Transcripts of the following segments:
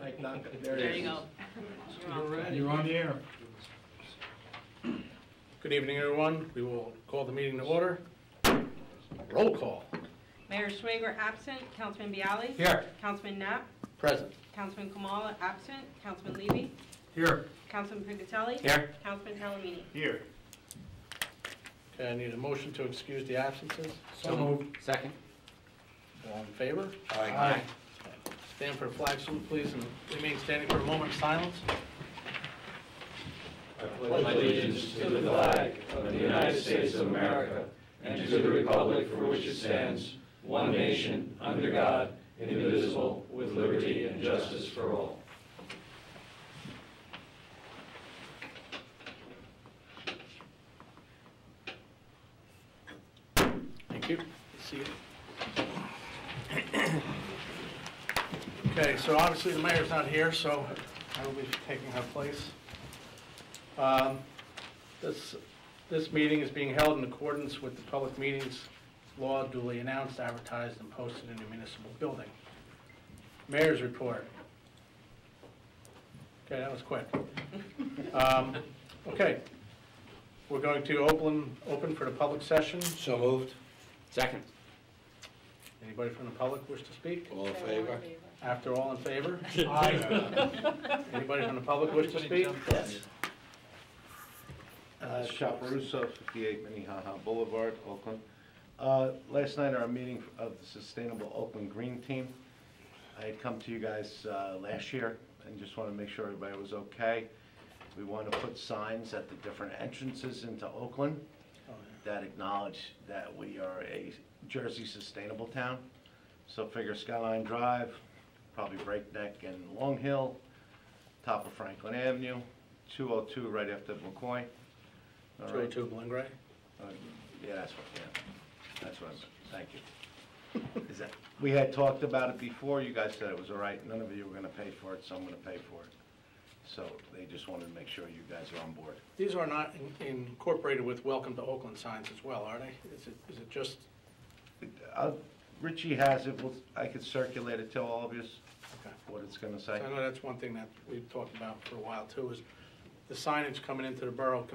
There you go. You're on the air. Good evening, everyone. We will call the meeting to order. Roll call. Mayor Schwager absent. Councilman Bialy. Here. Councilman Knapp. Present. Councilman Kamala absent. Councilman Levy. Here. Councilman Pincatelli. Here. Councilman Talamini. Here. Okay, I need a motion to excuse the absences. So moved. Second. All in favor? Aye. Stand for the flag salute, please, and remain standing for a moment of silence. I pledge allegiance to the flag of the United States of America and to the republic for which it stands, one nation, under God, indivisible, with liberty and justice for all. Thank you. See you. Okay, so obviously the mayor's not here, so I will be taking her place. This meeting is being held in accordance with the public meetings law duly announced, advertised, and posted in the municipal building. Mayor's report. Okay, that was quick. Okay, we're going to open for the public session. So moved. Second. Anybody from the public wish to speak? All in favor? After all in favor? Aye. Anybody from the public wish to speak? Yes. Chaparuso, 58 Minnehaha Boulevard, Oakland. Last night, our meeting of the Sustainable Oakland Green Team. I had come to you guys last year and just want to make sure everybody was okay. We want to put signs at the different entrances into Oakland that acknowledge that we are a Jersey sustainable town. So figure Skyline Drive, probably Breakneck and Long Hill, top of Franklin Avenue, 202 right after McCoy. All right. 202 Glen Gray? Yeah, that's what I meant. Thank you. Is that, we had talked about it before, you guys said it was all right, none of you were gonna pay for it, so I'm gonna pay for it. So they just wanted to make sure you guys are on board. These are not incorporated with Welcome to Oakland signs as well, are they? Is it just? Richie has it, I could circulate it, tell all of you Okay. what it's gonna say. I know that's one thing that we've talked about for a while too, is the signage coming into the borough,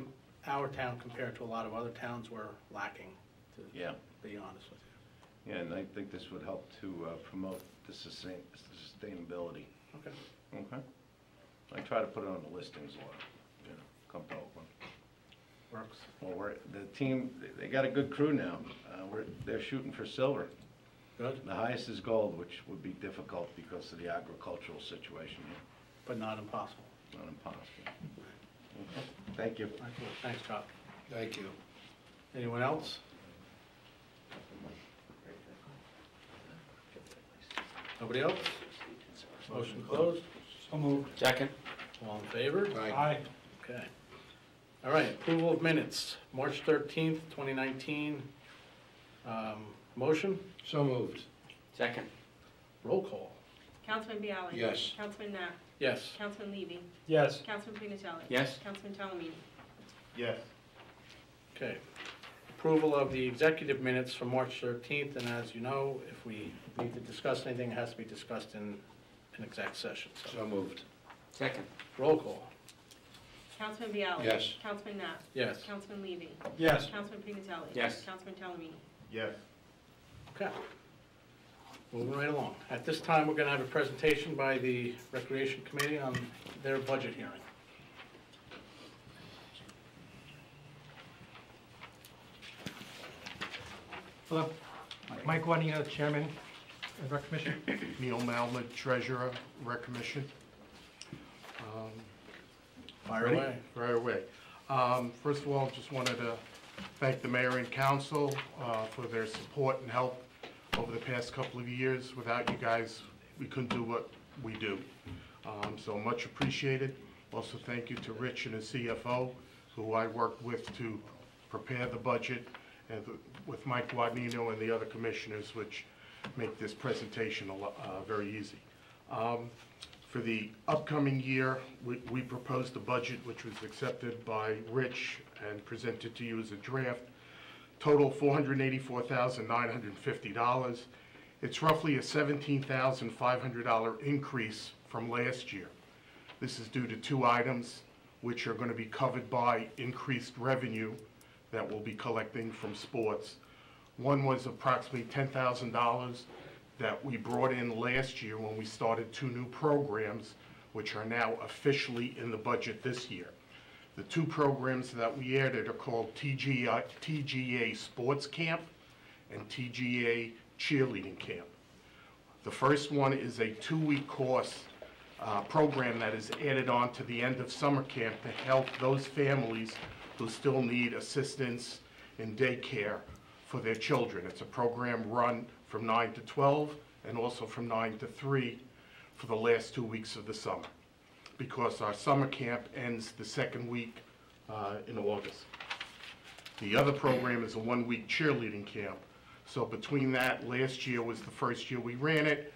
our town compared to a lot of other towns, we're lacking, to Yeah. be honest with you. Yeah, and I think this would help to promote the sustainability. Okay. Okay. I try to put it on the listings a lot, you know, come to Oakland. Works. Well, the team, they got a good crew now. They're shooting for silver. Good, The highest is gold, which would be difficult because of the agricultural situation here. but not impossible. Not impossible. Okay. Thank you. Thanks, Chuck. Thank you. Anyone else? Nobody else? Motion closed. So moved. Second. All in favor? Aye. Okay. All right, approval of minutes, March 13th, 2019. Motion? So moved. Second. Roll call. Councilman Bialy. Yes. Councilman Knapp. Yes. Councilman Levy. Yes. Councilman Pincatelli. Yes. Councilman Talamini. Yes. Okay. Approval of the executive minutes from March 13th, and as you know, if we need to discuss anything, it has to be discussed in an exec session. So moved. Second. Roll call. Councilman Bialy. Yes. Councilman Knapp. Yes. Councilman Levy. Yes. Councilman Pincatelli. Yes. Councilman Talamini. Yes. Okay. Moving right along. At this time, we're going to have a presentation by the Recreation Committee on their budget hearing. Hello, Mike Guadagnino, Chairman of Rec Commission. Neil Malma, Treasurer, Rec Commission. Fire Ready? away. Right away. First of all, just wanted to thank the mayor and council for their support and help over the past couple of years. Without you guys, we couldn't do what we do. So much appreciated. Also thank you to Rich and his CFO, who I worked with to prepare the budget, and with Mike Guadagnino and the other commissioners, which make this presentation very easy. For the upcoming year, we proposed a budget which was accepted by Rich and presented to you as a draft. Total $484,950. It's roughly a $17,500 increase from last year. This is due to two items which are going to be covered by increased revenue that we'll be collecting from sports. One was approximately $10,000 that we brought in last year when we started two new programs, which are now officially in the budget this year. The two programs that we added are called TGA Sports Camp and TGA Cheerleading Camp. The first one is a 2-week course program that is added on to the end of summer camp to help those families who still need assistance in daycare for their children. It's a program run from 9 to 12 and also from 9 to 3 for the last 2 weeks of the summer, because our summer camp ends the second week in August. The other program is a 1-week cheerleading camp. So between that, last year was the first year we ran it.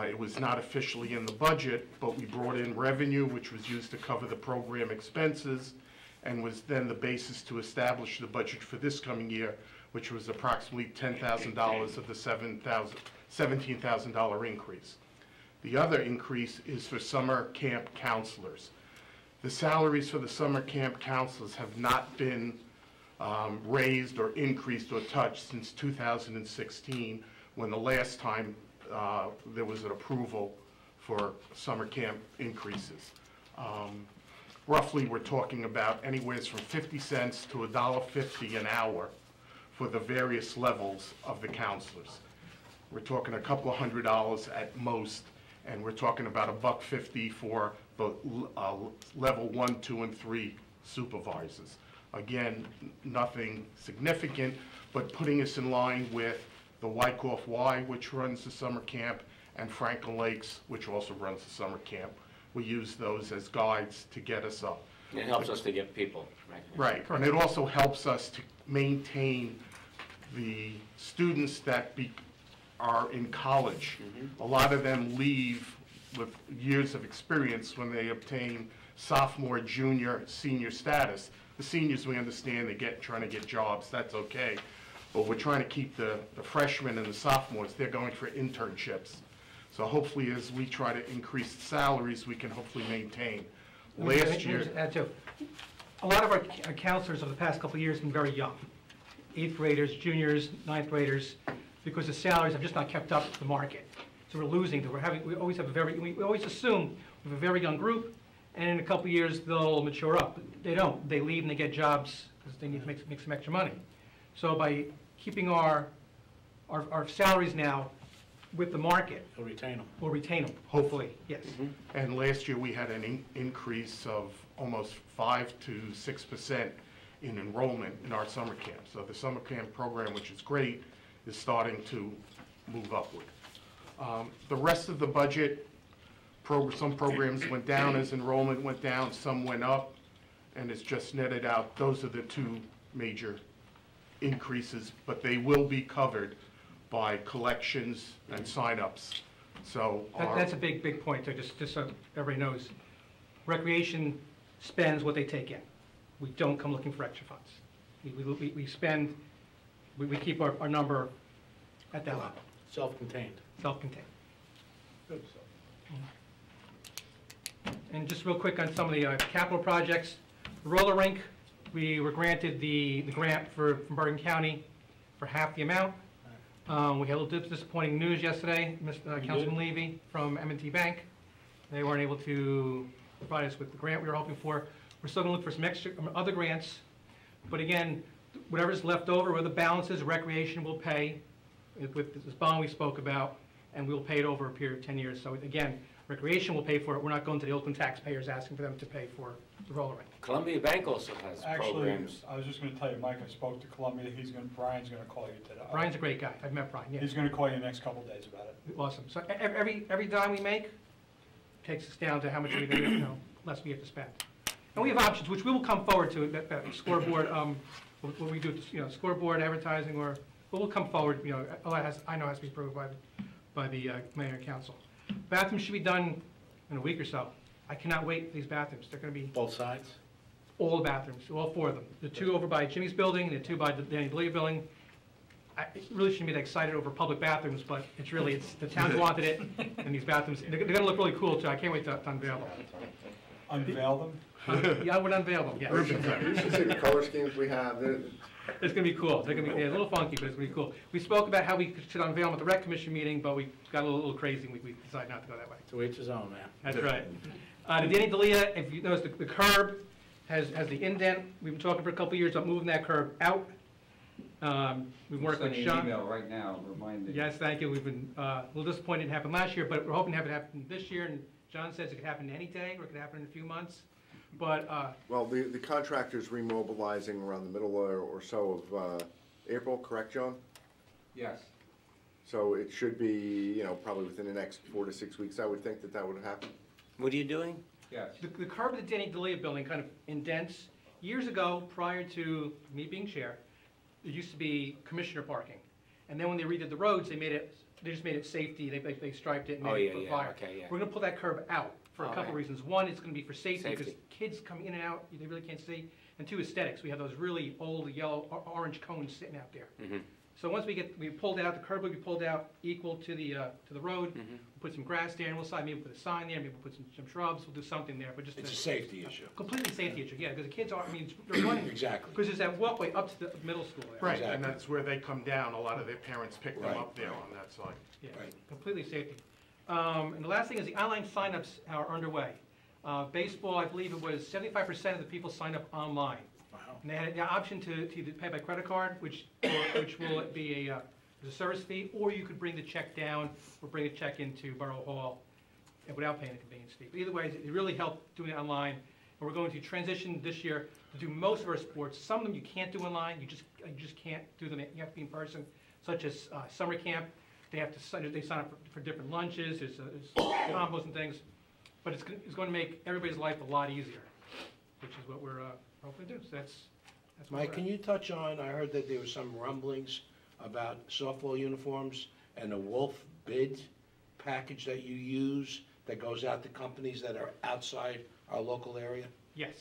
It was not officially in the budget, but we brought in revenue, which was used to cover the program expenses, and was then the basis to establish the budget for this coming year, which was approximately $10,000 of the $17,000 increase. The other increase is for summer camp counselors. The salaries for the summer camp counselors have not been raised or increased or touched since 2016, when the last time there was an approval for summer camp increases. Roughly, we're talking about anywhere from 50 cents to $1.50 an hour for the various levels of the counselors. We're talking a couple of $100 at most, and we're talking about $1.50 for the level 1, 2, and 3 supervisors. Again, nothing significant, but putting us in line with the Wyckoff Y, which runs the summer camp, and Franklin Lakes, which also runs the summer camp. We use those as guides to get us up. It helps us to get people, right? Right, and it also helps us to maintain the students that are in college. A lot of them leave with years of experience when they obtain sophomore, junior, senior status. The seniors, we understand, trying to get jobs, that's okay. But we're trying to keep the freshmen and the sophomores, they're going for internships. So hopefully, as we try to increase the salaries, we can hopefully maintain. Last year, a lot of our counselors over the past couple of years have been very young. 8th graders, juniors, 9th graders, because the salaries have just not kept up with the market. So we're losing. We always assume we have a very young group, and in a couple of years they'll mature up. They don't. They leave and they get jobs because they need to make some extra money. So by keeping our salaries now with the market, You'll retain them. we'll retain them, hopefully, yes. and last year we had an increase of almost 5 to 6% in enrollment in our summer camp. So the summer camp program, which is great, is starting to move upward. The rest of the budget, some programs went down as enrollment went down, some went up, and it's just netted out. Those are the two major increases, but they will be covered by collections and sign-ups. So That's a big point, so just so everybody knows. Recreation spends what they take in. We don't come looking for extra funds. We spend, we keep our number at that level, Self-contained. self-contained. Good. And just real quick on some of the capital projects. The roller rink, we were granted the grant from Bergen County for half the amount. We had a little disappointing news yesterday, Councilman Levy from M&T Bank. They weren't able to provide us with the grant we were hoping for. We're still going to look for some other grants, but again, whatever's left over, where the balance is, recreation will pay with this bond we spoke about, and we'll pay it over a period of 10 years. So again, recreation will pay for it. We're not going to the Oakland taxpayers asking for them to pay for the roller rink. Columbia Bank also has Actually, programs. I was just gonna tell you, Mike, I spoke to Columbia, Brian's gonna call you today. Brian's a great guy. I've met Brian, yeah. He's gonna call you the next couple days about it. Awesome. So every dime we make takes us down to how much less we have to spend. And we have options, which we will come forward to, that scoreboard, what we do, scoreboard advertising, or we'll come forward, all that I know has to be approved by the mayor and council. Bathrooms should be done in a week or so. I cannot wait for these bathrooms. They're going to be Both sides? all the bathrooms, all 4 of them. The 2 over by Jimmy's building, the 2 by the Danny Delia building. I really shouldn't be that excited over public bathrooms, but it's the town's wanted it, and these bathrooms, they're gonna look really cool too. I can't wait to unveil them. Unveil them? Yeah, I would unveil them, yes. You should see the color schemes we have. It's gonna be cool. They're gonna be a little funky, but it's gonna be cool. We spoke about how we should unveil them at the rec commission meeting, but we got a little crazy, and we decided not to go that way. To each his own, man. That's right. The Danny Delia, if you notice, the curb has the indent. We've been talking for a couple of years about moving that curb out. We've worked with Sending Sean. an email right now reminding. Yes, thank you. We've been a little disappointed it happened last year, but we're hoping to have it happen this year. And John says it could happen any day, or it could happen in a few months. But Well, the contractor's remobilizing around the middle or so of April, correct, John? Yes. So it should be, probably within the next 4 to 6 weeks, I would think that would happen. What are you doing? Yes. the curb of the Danny Delia building kind of indents. Years ago, prior to me being chair, it used to be commissioner parking. And then when they redid the roads, they just made it safety. They striped it and Oh, made yeah, it for yeah, fire. okay, yeah. We're gonna pull that curb out for a All couple right. reasons. One, it's gonna be for safety, because Safety. kids coming in and out, they really can't see. And two, aesthetics. We have those really old yellow, orange cones sitting out there. Mhm. So once we pulled out, the curb will be pulled out equal to the road. Mhm. We'll put some grass there, and we'll decide, maybe we'll put a sign there, maybe we'll put some shrubs, we'll do something there, but just It's a to- safety issue. completely safety issue, yeah, because the kids are, they're running. Exactly. Because there's that walkway up to the middle school there. Right, Exactly. and that's where they come down. A lot of their parents pick them Right, up there right. on that side. Yeah, Right. completely safety. And the last thing is the online signups are underway. Baseball, I believe it was 75% of the people signed up online. Wow. And they had the option to either pay by credit card, which will be a service fee, or you could bring the check down or bring a check into Borough Hall without paying a convenience fee. But either way, it really helped doing it online. And we're going to transition this year to do most of our sports. Some of them you can't do online. You just can't do them. You have to be in person, such as summer camp. They sign up for different lunches. There's combos and things. But it's going to make everybody's life a lot easier, which is what we're hoping to do. So that's what Mike, we're can at. you touch on, I heard that there was some rumblings about softball uniforms and a Wolf bid package that you use that goes out to companies that are outside our local area? Yes,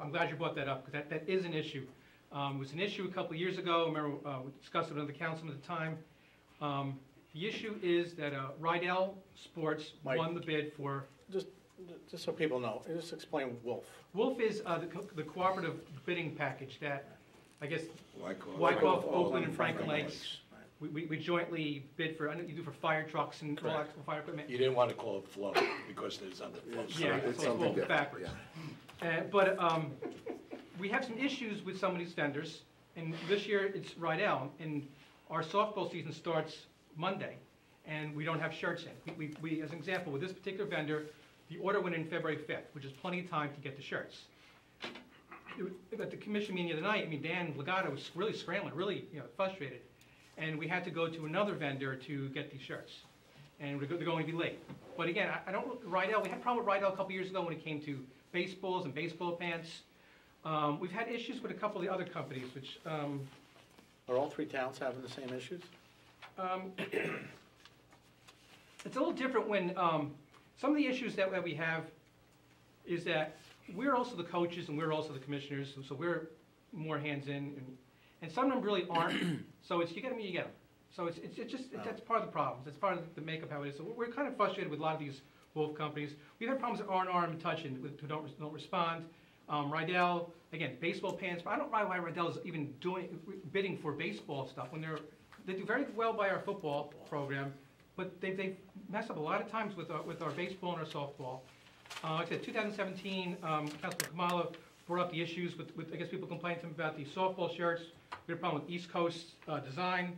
I'm glad you brought that up, because that is an issue. It was an issue a couple of years ago. Remember, we discussed it with the councilman at the time. The issue is that Rydell Sports Mike. won the bid for, Just so people know, just explain Wolf. Wolf is the cooperative bidding package that, I guess, Wyckoff. Wyckoff, Oakland, and Franklin Lakes, we jointly bid for, you do for fire trucks and all that fire equipment. You didn't want to call it flow because there's other flows. Yeah, It's so something Wolf different, backwards. But we have some issues with some of these vendors, and this year it's Rydell, and our softball season starts Monday, and we don't have shirts in. We, as an example, with this particular vendor, the order went in February 5th, which is plenty of time to get the shirts. At the commission meeting the other night, Dan Legato was really scrambling, really frustrated, and we had to go to another vendor to get these shirts, and they're going to be late. But again, Rydell, we had a problem with Rydell a couple years ago when it came to baseballs and baseball pants. We've had issues with a couple of the other companies, which, Are all three towns having the same issues? it's a little different when, some of the issues that we have is that we're also the coaches and we're also the commissioners, so we're more hands-in, and some of them really aren't, so it's, you get them, you get them. So it's just, that's part of the problems, that's part of the makeup how it is. So we're kind of frustrated with a lot of these Wolf companies. We've had problems with R&R and Touch who don't respond. Rydell, again, baseball pants, but I don't know why Rydell is even bidding for baseball stuff when they do very well by our football program, but they mess up a lot of times with our baseball and our softball. Like I said, 2017, Councilman Kamala brought up the issues with I guess people complained to him about the softball shirts. We had a problem with East Coast Design.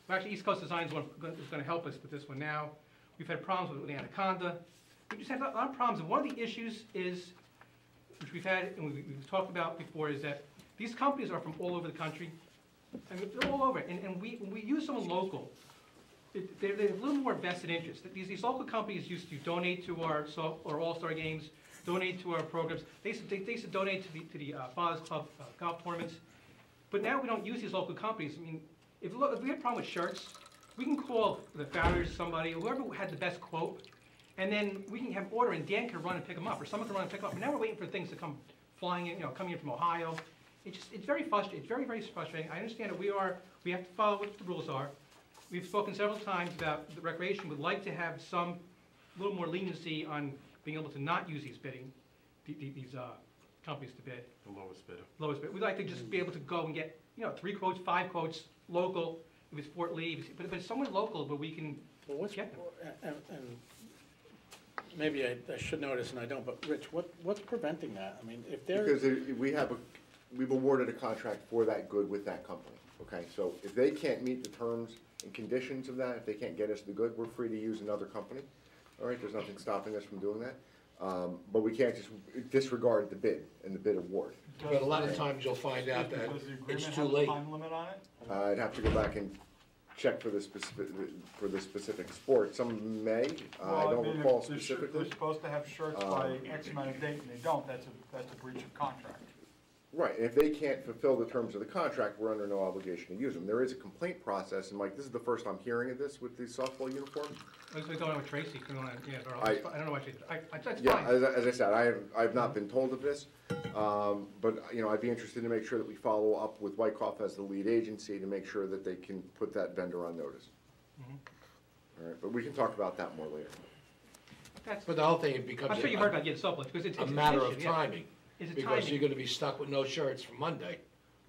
Well, actually, East Coast Design is going to help us with this one now. We've had problems with the Anaconda. We just had a lot of problems, and one of the issues is, which we've had and we've talked about before, is that these companies are from all over the country. I mean, they're all over, and we use someone local. They have a little more vested interest. These local companies used to donate to our All-Star games, donate to our programs. They used to donate to the Fathers Club golf tournaments. But now we don't use these local companies. I mean, if we have a problem with shirts, we can call the Farriers, somebody, whoever had the best quote, and then we can have order, and Dan can run and pick them up, or someone can run and pick them up. But now we're waiting for things to come flying in, coming in from Ohio, it's very frustrating, it's very, very frustrating. I understand that we have to follow what the rules are. We've spoken several times about the recreation would like to have some, little more leniency on being able to not use these bidding, these companies to bid. The lowest bidder. Lowest bid. We'd like to just be able to go and get, 3 quotes, 5 quotes, local, if it's Fort Lee, but if it's somewhere local where we can Well, what's, get them. and maybe I should know this and I don't, but Rich, what's preventing that? I mean, if they're, Because we've awarded a contract for that good with that company, okay? So if they can't meet the terms and conditions of that, if they can't get us the good, we're free to use another company, all right? There's nothing stopping us from doing that. But we can't just disregard the bid and the bid award. But a lot of times you'll find out that Does the it's agreement too have a late. time limit on it? I'd have to go back and check for the specific sport. Some may, I don't recall They're specifically. supposed to have shirts by X amount of date and they don't, that's a breach of contract. Right, and if they can't fulfill the terms of the contract, we're under no obligation to use them. There is a complaint process, and Mike, this is the first I'm hearing of this with the softball uniforms. I was going on with Tracy, or I don't know what she, that's Yeah, fine. as I said, I've not been told of this, but, I'd be interested to make sure that we follow up with Wyckoff as the lead agency to make sure that they can put that vendor on notice. All right, but we can talk about that more later. But the whole thing, it becomes I'm sure you heard about getting softball, because it's a an matter issue, of yeah. timing. It's a Because you're timing. gonna be stuck with no shirts for Monday.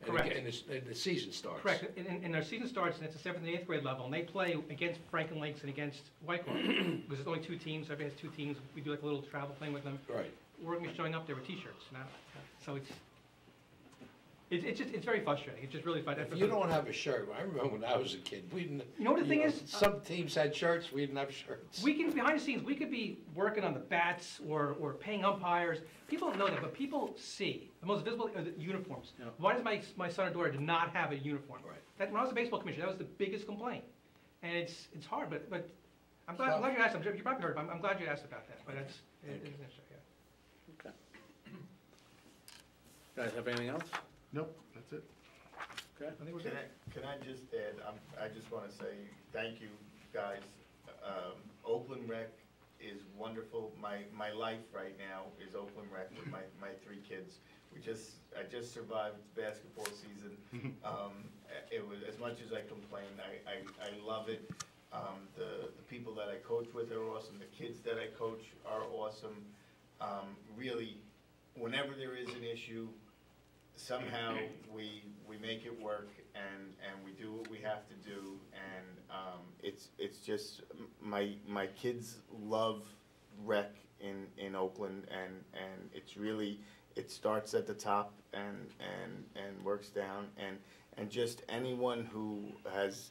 Correct. And the season starts. Correct, and their season starts, and it's the 7th and 8th grade level, and they play against Franklin Lakes and against Wyckoff. Because there's only 2 teams, everybody has 2 teams, we do like a little travel thing with them. Right. We're gonna be showing up there with t-shirts now, so it's very frustrating, it's just really frustrating. If you don't have a shirt, I remember when I was a kid, we didn't. You know what the thing is? Some teams had shirts, we didn't have shirts. We can, behind the scenes, we could be working on the bats or paying umpires. People don't know that, but people see. The most visible are the uniforms. Yeah. Why does my son or daughter did not have a uniform? Right. That, when I was the baseball commissioner, that was the biggest complaint. And it's hard, but I'm glad you asked. You probably heard, but I'm glad you asked about that. But it's interesting, yeah. okay. Guys have anything else? Nope, that's it. Okay. I think we're good. Can I just add, I just want to say thank you, guys. Oakland Rec is wonderful. My life right now is Oakland Rec with my 3 kids. I just survived basketball season. It was, as much as I complained, I love it. The people that I coach with are awesome. The kids that I coach are awesome. Really, whenever there is an issue, somehow we make it work and we do what we have to do, and it's just my kids love rec in Oakland, and it's really, it starts at the top and works down, and just anyone who has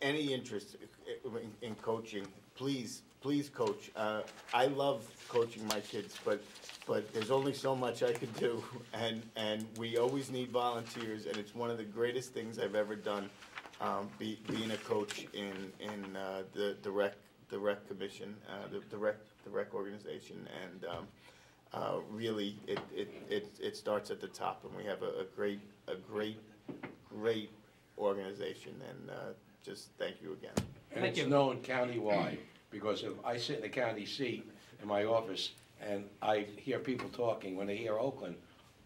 any interest in coaching, please coach. I love coaching my kids, but there's only so much I could do, and we always need volunteers, and it's one of the greatest things I've ever done, being a coach in the rec commission, the rec organization, and really it starts at the top, and we have a great organization, and just thank you again. And it's known countywide, because if I sit in the county seat in my office and I hear people talking, when they hear Oakland,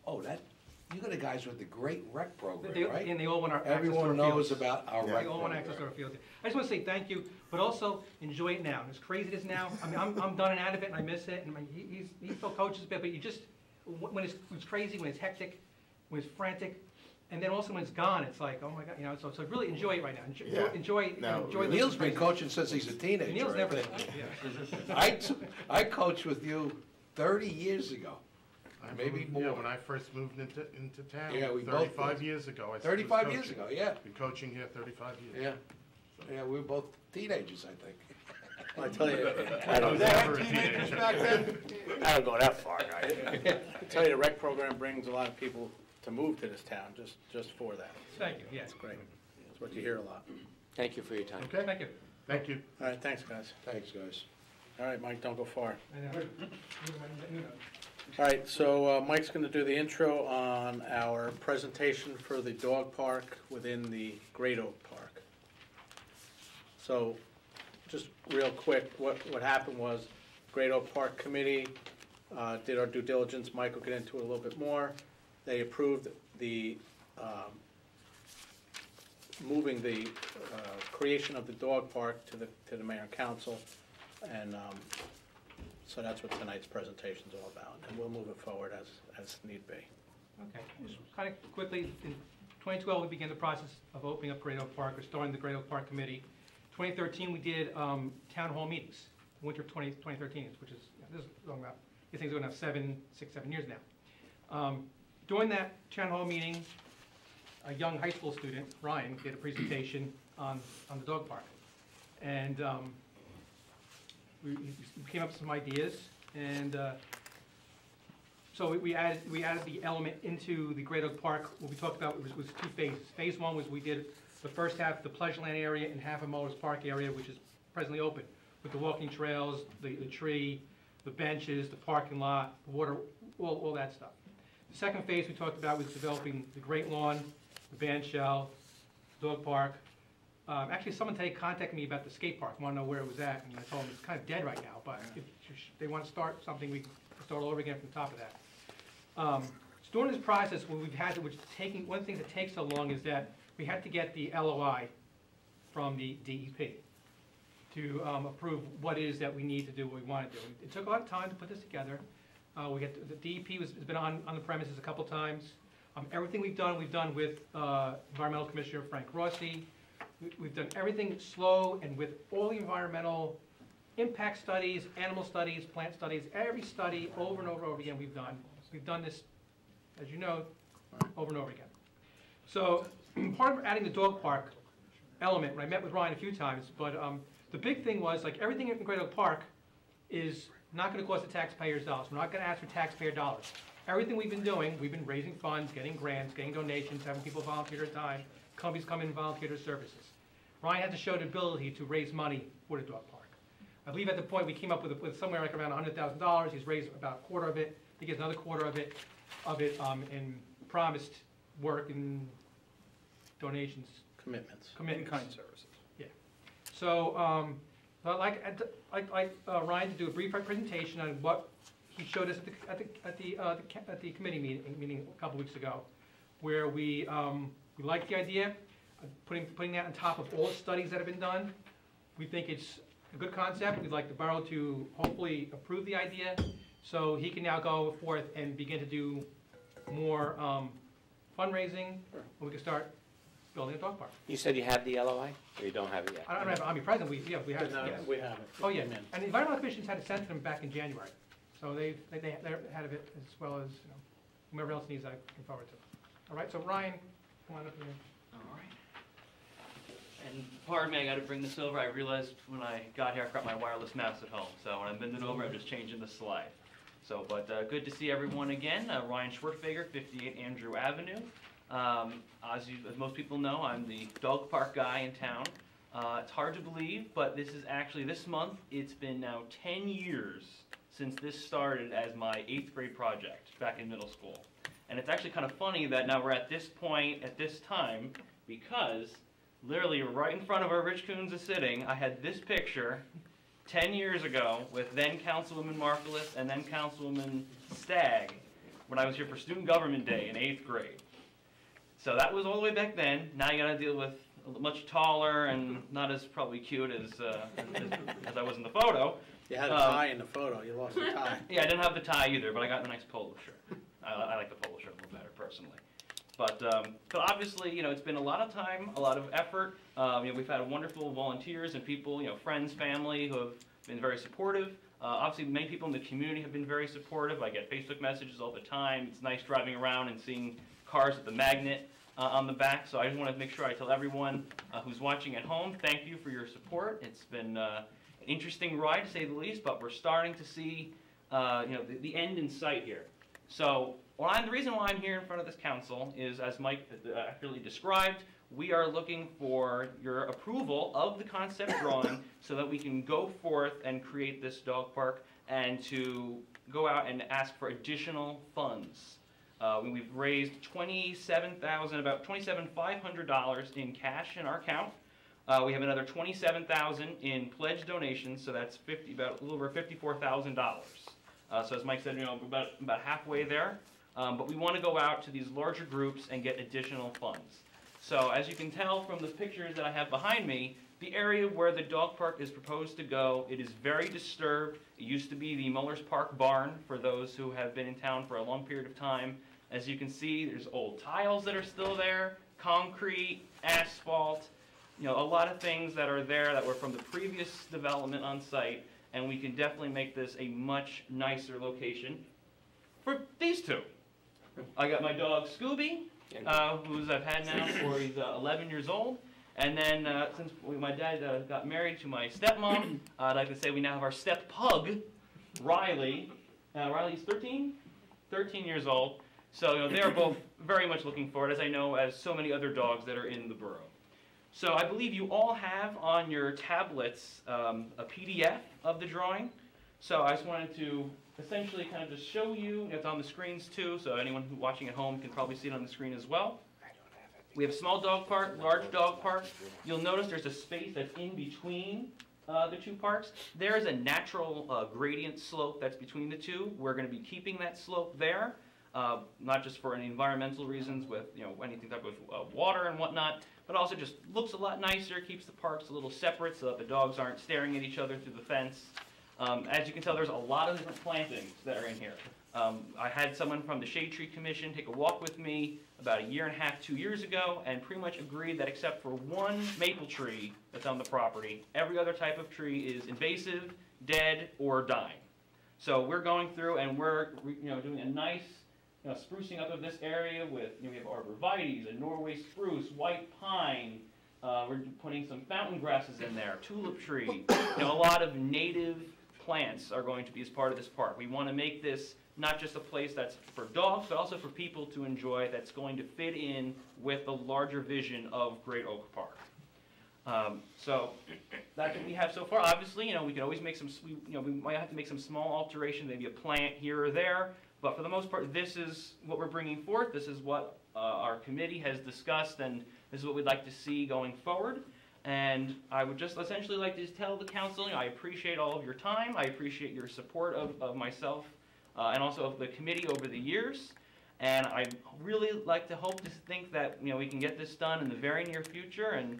oh, you got the guys with the great rec program, right? And they all want our access to our fields. Everyone knows about our rec They all want program. access to our fields. I just want to say thank you, but also enjoy it now. As crazy as it is now, I mean, I'm done and out of it, and I miss it, and he still coaches a bit, but you just, when it's crazy, when it's hectic, when it's frantic, and then also when it's gone, it's like, oh my God, so really enjoy it right now. Enjoy Neil's been coaching since he's a teenager. Neil's I never, think. yeah. I coached with you 30 years ago, maybe more. Yeah, when I first moved into town, Yeah, we both 35 did. years ago. I was 35 years coaching. ago, yeah. Been coaching here 35 years. Yeah, we were both teenagers, I think. I tell you, I was never a teenager. Back then? I don't go that far, guys. I tell you, the rec program brings a lot of people to move to this town, just for that. Thank you, yes. It's great. That's what you hear a lot. Thank you for your time. Okay, Thank you. thank you. All right, thanks, guys. Thanks, guys. All right, Mike, don't go far. I know. All right, so Mike's going to do the intro on our presentation for the dog park within the Great Oak Park. So, just real quick, what happened was, Great Oak Park Committee did our due diligence. Mike will get into it a little bit more. they approved the, moving the creation of the dog park to the mayor and council, and so that's what tonight's presentation is all about, and we'll move it forward as need be. Okay, just kind of quickly, in 2012, we began the process of opening up Great Oak Park, or starting the Great Oak Park Committee. 2013, we did town hall meetings, winter 2013, which is, this is long about, these things are going to have 6, 7 years now. During that town hall meeting, a young high school student, Ryan, did a presentation on the dog park. And we came up with some ideas, and so we added the element into the Great Oak Park. What we talked about was 2 phases. Phase 1 was we did the first half, the Pleasureland area, and half of Muller's Park area, which is presently open, with the walking trails, the tree, the benches, the parking lot, the water, all that stuff. The second phase we talked about was developing the Great Lawn, the band shell, dog park. Actually, someone today contacted me about the skate park, want to know where it was at, and I told them it's kind of dead right now, but if they want to start something, we can start all over again from the top of that. So during this process, what we've had, which is taking, one of the things that takes so long is that we had to get the LOI from the DEP to approve what it is that we need to do, what we want to do. It took a lot of time to put this together. We got the DEP has been on the premises a couple times. Everything we've done with Environmental Commissioner Frank Rossi. We've done everything slow and with all the environmental impact studies, animal studies, plant studies, every study over and over and over again we've done. We've done this, as you know, over and over again. So part of adding the dog park element, and I met with Ryan a few times, but the big thing was, like, everything in Great Oak Park is not going to cost the taxpayers dollars. We're not going to ask for taxpayer dollars. Everything we've been doing, we've been raising funds, getting grants, getting donations, having people volunteer their time, companies come in and volunteer their services. Ryan had to show the ability to raise money for the dog park. I believe at the point we came up with somewhere like around $100,000. He's raised about a quarter of it. He gets another quarter of it in promised work and donations. Commitments. In-kind services. Yeah. So I'd like Ryan to do a brief presentation on what he showed us at the committee meeting a couple weeks ago, where we like the idea of putting that on top of all the studies that have been done. We think it's a good concept. We'd like the borough to hopefully approve the idea, so he can now go forth and begin to do more fundraising, and we can start building a dog park. You said you have the LOI, or you don't have it yet? I don't have it on me present. We have it. Yes. We have it. Oh yeah, and the Environmental Commission's had it sent to them back in January, so they're ahead of it, as well as, you know, whomever else needs, I can forward to. All right, so Ryan, come on up here. All right. And pardon me, I got to bring this over. I realized when I got here, I forgot my wireless mouse at home. So when I bend it over, I'm just changing the slide. So, but good to see everyone again. Ryan Schwertfeger, 58 Andrew Avenue. As most people know, I'm the dog park guy in town. It's hard to believe, but this is actually, this month, it's been now 10 years since this started as my 8th grade project back in middle school. And it's actually kind of funny that now we're at this point, at this time, because literally right in front of where Rich Coons is sitting, I had this picture 10 years ago with then Councilwoman Markoulis and then Councilwoman Stagg when I was here for Student Government Day in 8th grade. So that was all the way back then. Now you got to deal with a much taller and not as probably cute as I was in the photo. You had a tie in the photo. You lost the tie. Yeah, I didn't have the tie either, but I got a nice polo shirt. I like the polo shirt a little better personally. But obviously, you know, it's been a lot of time, a lot of effort. You know, we've had wonderful volunteers and people, you know, friends, family who have been very supportive. Obviously, many people in the community have been very supportive. I get Facebook messages all the time. It's nice driving around and seeing cars with the magnet on the back. So I just want to make sure I tell everyone who's watching at home, thank you for your support. It's been an interesting ride, to say the least, but we're starting to see, you know, the end in sight here. So the reason why I'm here in front of this council is, as Mike accurately described, we are looking for your approval of the concept drawing so that we can go forth and create this dog park and to go out and ask for additional funds. We've raised about $27,500 in cash in our account. We have another $27,000 in pledge donations, so that's about a little over $54,000. So as Mike said, you know, about halfway there. but we want to go out to these larger groups and get additional funds. So as you can tell from the pictures that I have behind me, the area where the dog park is proposed to go, it is very disturbed. It used to be the Muller's Park barn for those who have been in town for a long period of time. As you can see, there's old tiles that are still there, concrete, asphalt, a lot of things that are there that were from the previous development on site, and we can definitely make this a much nicer location for these two. I got my dog Scooby, who's I've had now for he's 11 years old. And then since my dad got married to my stepmom, I'd like to say we now have our step pug, Riley. Riley's 13 years old. So they're both very much looking forward, as I know, as so many other dogs that are in the borough. So I believe you all have on your tablets a PDF of the drawing. So I just wanted to essentially kind of just show you. It's on the screens too, so anyone who's watching at home can probably see it on the screen as well. We have small dog park, large dog park. You'll notice there's a space that's in between the two parks. There is a natural gradient slope that's between the two. We're going to be keeping that slope there, not just for any environmental reasons with anything type of water and whatnot, but also just looks a lot nicer, keeps the parks a little separate so that the dogs aren't staring at each other through the fence. As you can tell, there's a lot of different plantings that are in here. I had someone from the Shade Tree Commission take a walk with me about 1.5 years, 2 years ago, and pretty much agreed that except for one maple tree that's on the property, every other type of tree is invasive, dead, or dying. So we're going through and we're doing a nice sprucing up of this area with we have arborvitaes, a Norway spruce, white pine. We're putting some fountain grasses in there, tulip tree. A lot of native plants are going to be as part of this park. We want to make this not just a place that's for dogs, but also for people to enjoy, that's going to fit in with the larger vision of Great Oak Park. So that's what we have so far. Obviously, we can always make some, we might have to make some small alteration, maybe a plant here or there, but for the most part, this is what we're bringing forth. This is what our committee has discussed, and this is what we'd like to see going forward. And I would just essentially like to tell the council, I appreciate all of your time. I appreciate your support of myself and also of the committee over the years. And I really like to hope to think that we can get this done in the very near future, and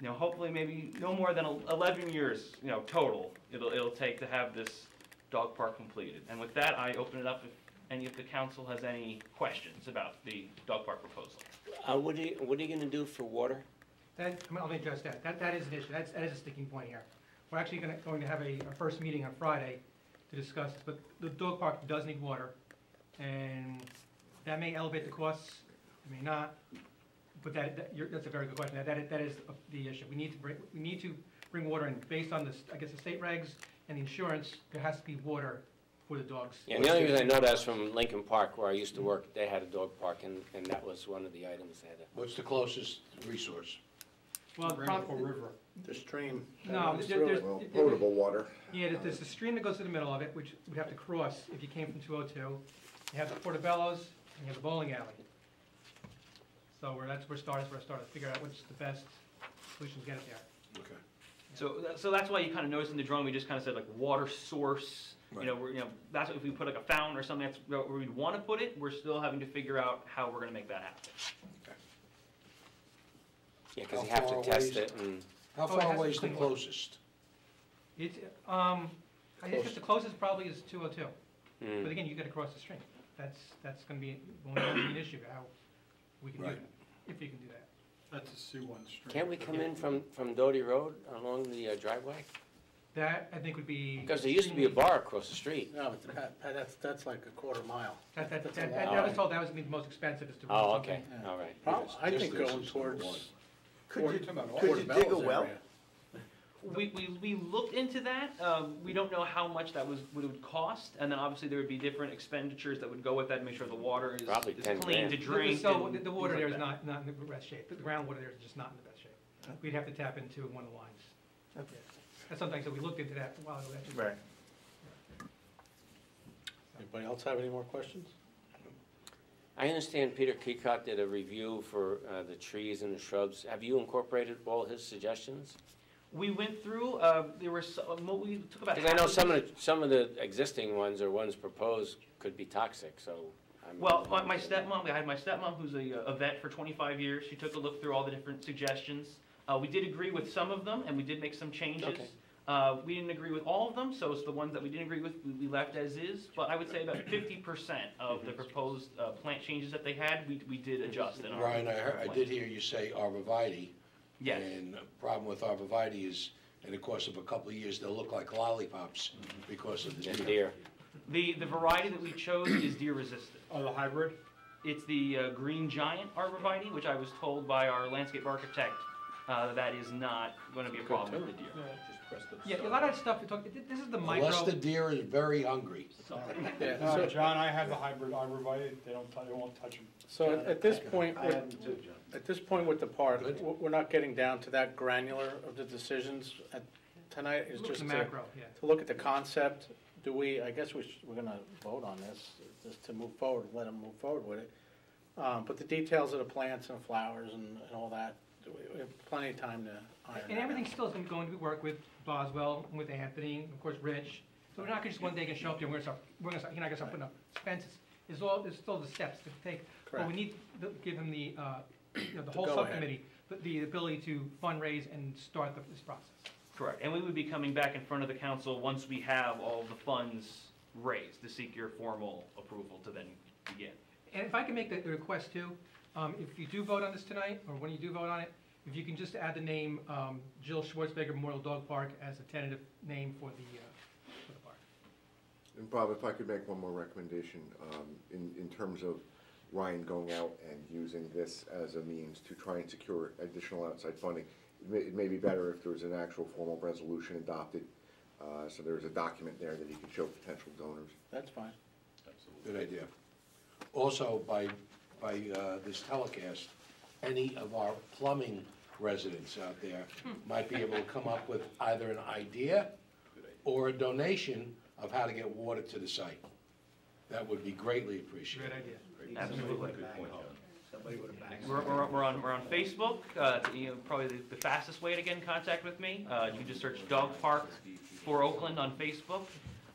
hopefully maybe no more than 11 years total it'll take to have this dog park completed. And with that, I open it up if any of the council has any questions about the dog park proposal. What are you going to do for water? I'll address that. That is an issue. That is a sticking point here. We're actually going to have a first meeting on Friday to discuss this, but the dog park does need water, and that may elevate the costs, it may not, but that's a very good question. That is the issue. We need to bring water in based on I guess the state regs and the insurance. There has to be water for the dogs. Yeah, and the only reason I know that is from Lincoln Park, where I used to work. They had a dog park, and that was one of the items they had. What's the closest resource? Well, Or river. The stream. No, Well, potable water. Yeah, there's a stream that goes through the middle of it, which we'd have to cross if you came from 202. You have the Portobello's, and you have the bowling alley. So that's where we're starting to figure out what's the best solution to get it there. Okay. So that's why you kind of noticed in the drawing, we just kind of said like water source. Right. That's if we put like a fountain or something that's where we'd want to put it. We're still having to figure out how we're going to make that happen. Yeah, because you have to test it. And How far away is the closest? It's, I guess the closest probably is 202. But again, you got to cross the stream. That's going to be an issue, how we can do Right. that, if you can do that. That's a C1 stream. can't we come in from Doty Road along the driveway? That, I think, would be... Because there used to be a bar across the street. No, but that's like a quarter mile. I was told that was going to be the most expensive, is to... run Oh, something. okay, all right. I think Distance going is towards number one. Could you dig a well? We looked into that. We don't know how much that would cost, and then obviously there would be different expenditures that would go with that to make sure the water is Probably 10 clean to grand. drink. So and the water things there like is not in the best shape. The groundwater there is just not in the best shape. We'd have to tap into one of the lines. Okay. That's something, so we looked into that a while ago. Right. Anybody else have any more questions? I understand Peter Keacott did a review for the trees and the shrubs. Have you incorporated all his suggestions? We went through. There were we took about. Because I know some of the existing ones or ones proposed could be toxic. So Well, my stepmom, I had my stepmom who's a vet for 25 years. She took a look through all the different suggestions. We did agree with some of them, and we did make some changes. Okay. We didn't agree with all of them, so it's the ones that we didn't agree with, we left as is. But I would say about 50% of the proposed plant changes that they had, we did adjust in our. Ryan, I plan. did hear you say arborvitae. Yes. And the problem with arborvitae is, in the course of a couple of years, they'll look like lollipops because of the And deer. deer. The variety that we chose is deer resistant. Oh, the hybrid? It's the Green Giant arborvitae, which I was told by our landscape architect that is not going to be a problem with the deer. Yeah, a lot of that stuff, we talk, this is the micro. Unless the deer is very hungry. Yeah, No, so- John, I have the hybrid arborvitae, they won't touch them. So at this point, I have them too, John. at this point with the park, Good. we're not getting down to that granular of the decisions tonight. It's Look at just the macro, yeah. to look at the concept. I guess we're gonna vote on this, just to move forward, let them move forward with it. But the details of the plants and flowers and all that, we have plenty of time to iron that And out. everything still is going to be work with Boswell, and with Anthony, and of course Rich. So we're not gonna just one day gonna show up there, you're not gonna start putting up fences. There's still the steps to take. But we Correct. need to give him the, the To whole go ahead. subcommittee, the ability to fundraise and start this process. Correct, and we would be coming back in front of the council once we have all the funds raised to seek your formal approval to then begin. And if I can make the request too, if you do vote on this tonight, or when you do vote on it, if you can just add the name Jill Schwartzberger Memorial Dog Park as a tentative name for the park. And Bob, if I could make one more recommendation, in terms of Ryan going out and using this as a means to try and secure additional outside funding, it may be better if there was an actual formal resolution adopted, so there's a document there that he could show potential donors. That's fine. Good idea. Also, by this telecast, any of our plumbing residents out there might be able to come up with either an idea or a donation of how to get water to the site. That would be greatly appreciated. Great idea. Absolutely. Somebody with a back. We're on Facebook, probably the fastest way to get in contact with me. You can just search Dog Park for Oakland on Facebook.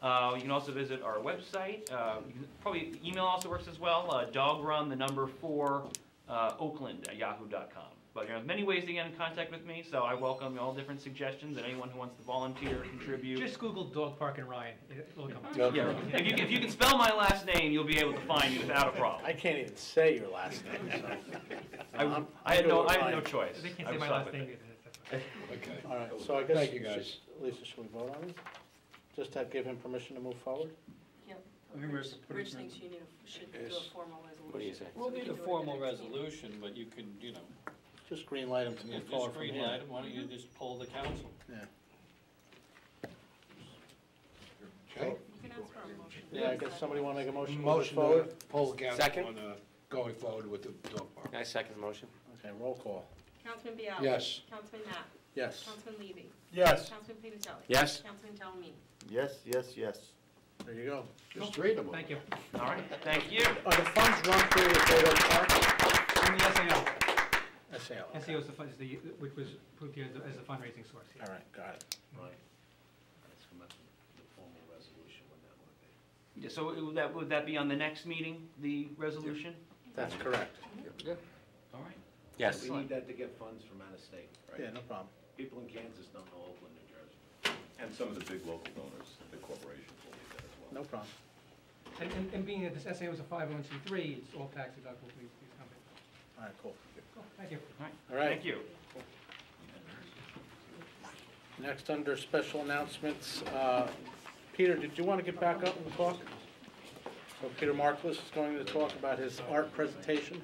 You can also visit our website. You can probably email also works as well, dogrun4 oakland@yahoo.com. But many ways to get in contact with me, so I welcome all different suggestions and anyone who wants to volunteer, contribute. Just Google Dog Park and Ryan, it'll come up. Yeah, if you can spell my last name, you'll be able to find me without a problem. I can't even say your last name, so. I had no choice. They can't I say was my stuck last with name it. either. Okay. All right, so I guess. Thank you, guys. Lisa, should we vote on it? Just to give him permission to move forward? Yep. I think we have to put it Rich in. thinks you should do Yes. a formal resolution. What do you say? So We'll we need can a do it at the formal next meeting. resolution, but you can, Just green light him to yeah, move just forward from green here. light 'em. Why don't you just poll the council? Yeah. Okay? You can ask for a motion. Yeah, I guess somebody want to make a motion to move Motion forward? to poll the council Second. on going forward with the dog park. I second the motion. Okay, roll call. Councilman Biallo. Yes. Councilman Knapp. Yes. Councilman Levy. Yes. Councilman Pinicelli. Yes. Councilman Talamini. Yes, yes, yes. There you go. There's three of them. Thank you. All right, thank you. Are the funds run through the Great Oak Park? And the SAO. SAO. okay. SAO is the, which was approved here as a fundraising source. yeah. All right, got it. Yeah, so would that be on the next meeting, the resolution? That's correct. All right. Yes. We need that to get funds from out of state, right? Yeah, no problem. People in Kansas don't know Oakland, New Jersey. And some of the big local donors, the corporations will need that as well. No problem. And being that this SAO is a 501c3, it's all tax deductible for these companies. All right, cool. Cool, thank you. All right. Thank you. Next, under special announcements, Peter, did you want to get back up and talk? So Peter Marklis is going to talk about his art presentation.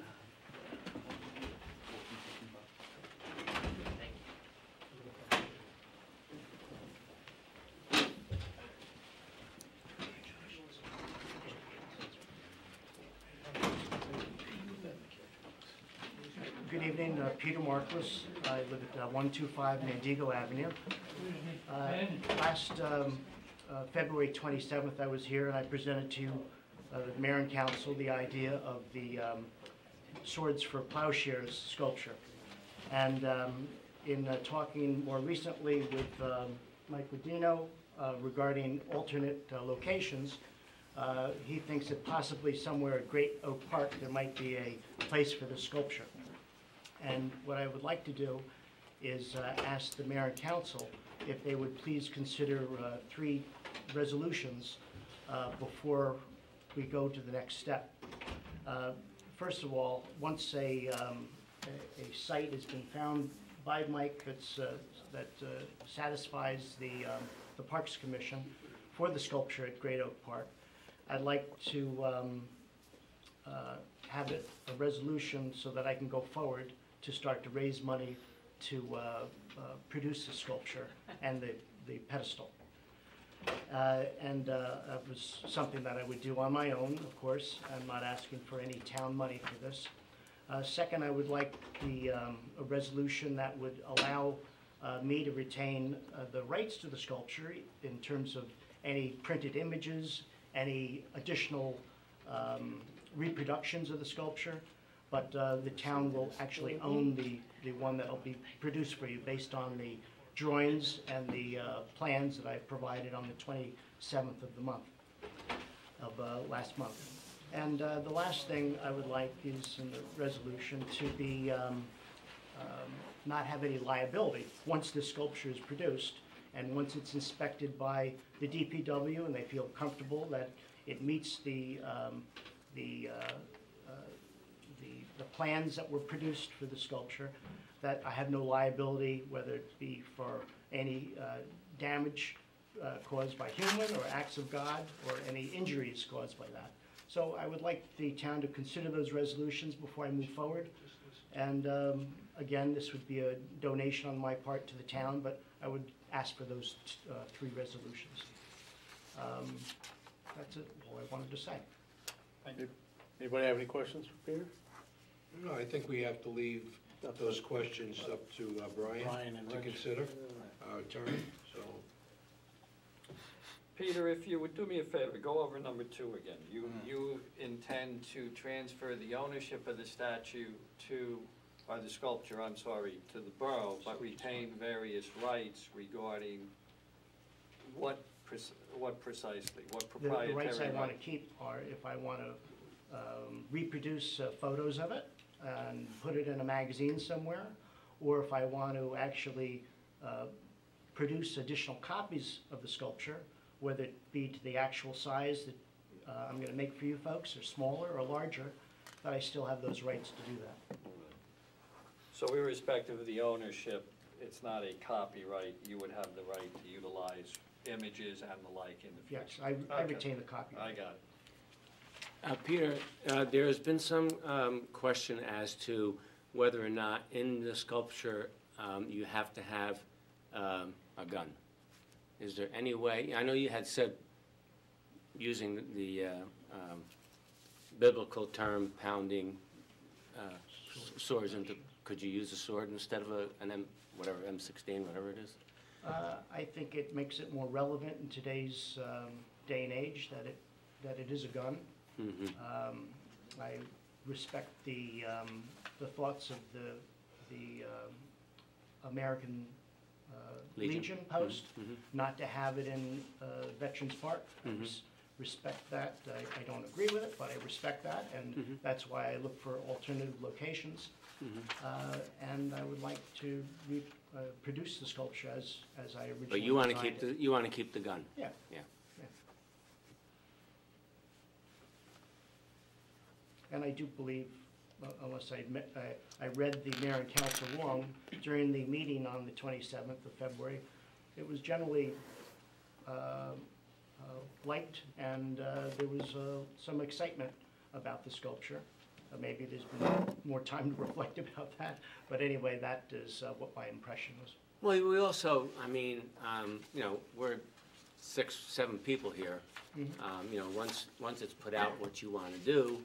Good evening, Peter Marklis. I live at 125 Nandigo Avenue. Last February 27th, I was here and I presented to the mayor and council the idea of the Swords for Plowshares sculpture. And in talking more recently with Mike Rodino regarding alternate locations, He thinks that possibly somewhere at Great Oak Park, there might be a place for the sculpture. And what I would like to do is ask the mayor and council if they would please consider 3 resolutions before we go to the next step. First of all, once a site has been found by Mike that satisfies the Parks Commission for the sculpture at Great Oak Park, I'd like to have it a resolution so that I can go forward to start to raise money to produce the sculpture and the pedestal. That was something that I would do on my own, of course. I'm not asking for any town money for this. Second, I would like a resolution that would allow me to retain the rights to the sculpture in terms of any printed images, any additional reproductions of the sculpture, but the town will actually own the one that will be produced for you based on the drawings and the plans that I provided on the 27th of the month, of last month. And the last thing I would like is in the resolution to be, not have any liability once the sculpture is produced and once it's inspected by the DPW and they feel comfortable that it meets the plans that were produced for the sculpture, that I have no liability, whether it be for any damage caused by human or acts of God or any injuries caused by that. So I would like the town to consider those resolutions before I move forward. And again, this would be a donation on my part to the town, but I would ask for those 3 resolutions. That's it, all I wanted to say. Thank you. Anybody have any questions for Peter? No, I think we have to leave those questions up to Brian and to Rich. consider, our attorney, so. Peter, if you would do me a favor, go over number 2 again. You intend to transfer the ownership of the statue or the sculpture, I'm sorry, to the borough, but retain various rights regarding what precisely, what proprietary The rights I want to right? keep are if I want to reproduce photos of it and put it in a magazine somewhere, or if I want to actually produce additional copies of the sculpture, whether it be to the actual size that I'm going to make for you folks, or smaller or larger, that I still have those rights to do that. So irrespective of the ownership, it's not a copyright, you would have the right to utilize images and the like in the future? Yes, I Okay. retain the copyright. I got it. Peter, there has been some question as to whether or not in the sculpture you have to have a gun. Is there any way, I know you had said, using the biblical term, pounding swords into, could you use a sword instead of an M16, whatever it is? I think it makes it more relevant in today's day and age that it is a gun. Mm-hmm. I respect the thoughts of the American Legion post, not to have it in Veterans Park. I respect that. I don't agree with it, but I respect that, and that's why I look for alternative locations. And I would like to produce the sculpture as I originally But you want to designed keep it. you want to keep the gun? Yeah. Yeah. And I do believe, unless I read the mayor and council wrong, during the meeting on the 27th of February, it was generally liked, and there was some excitement about the sculpture. Maybe there's been more time to reflect about that, but anyway, that is what my impression was. Well, we also, I mean, you know, we're 6, 7 people here. You know, once it's put out what you want to do,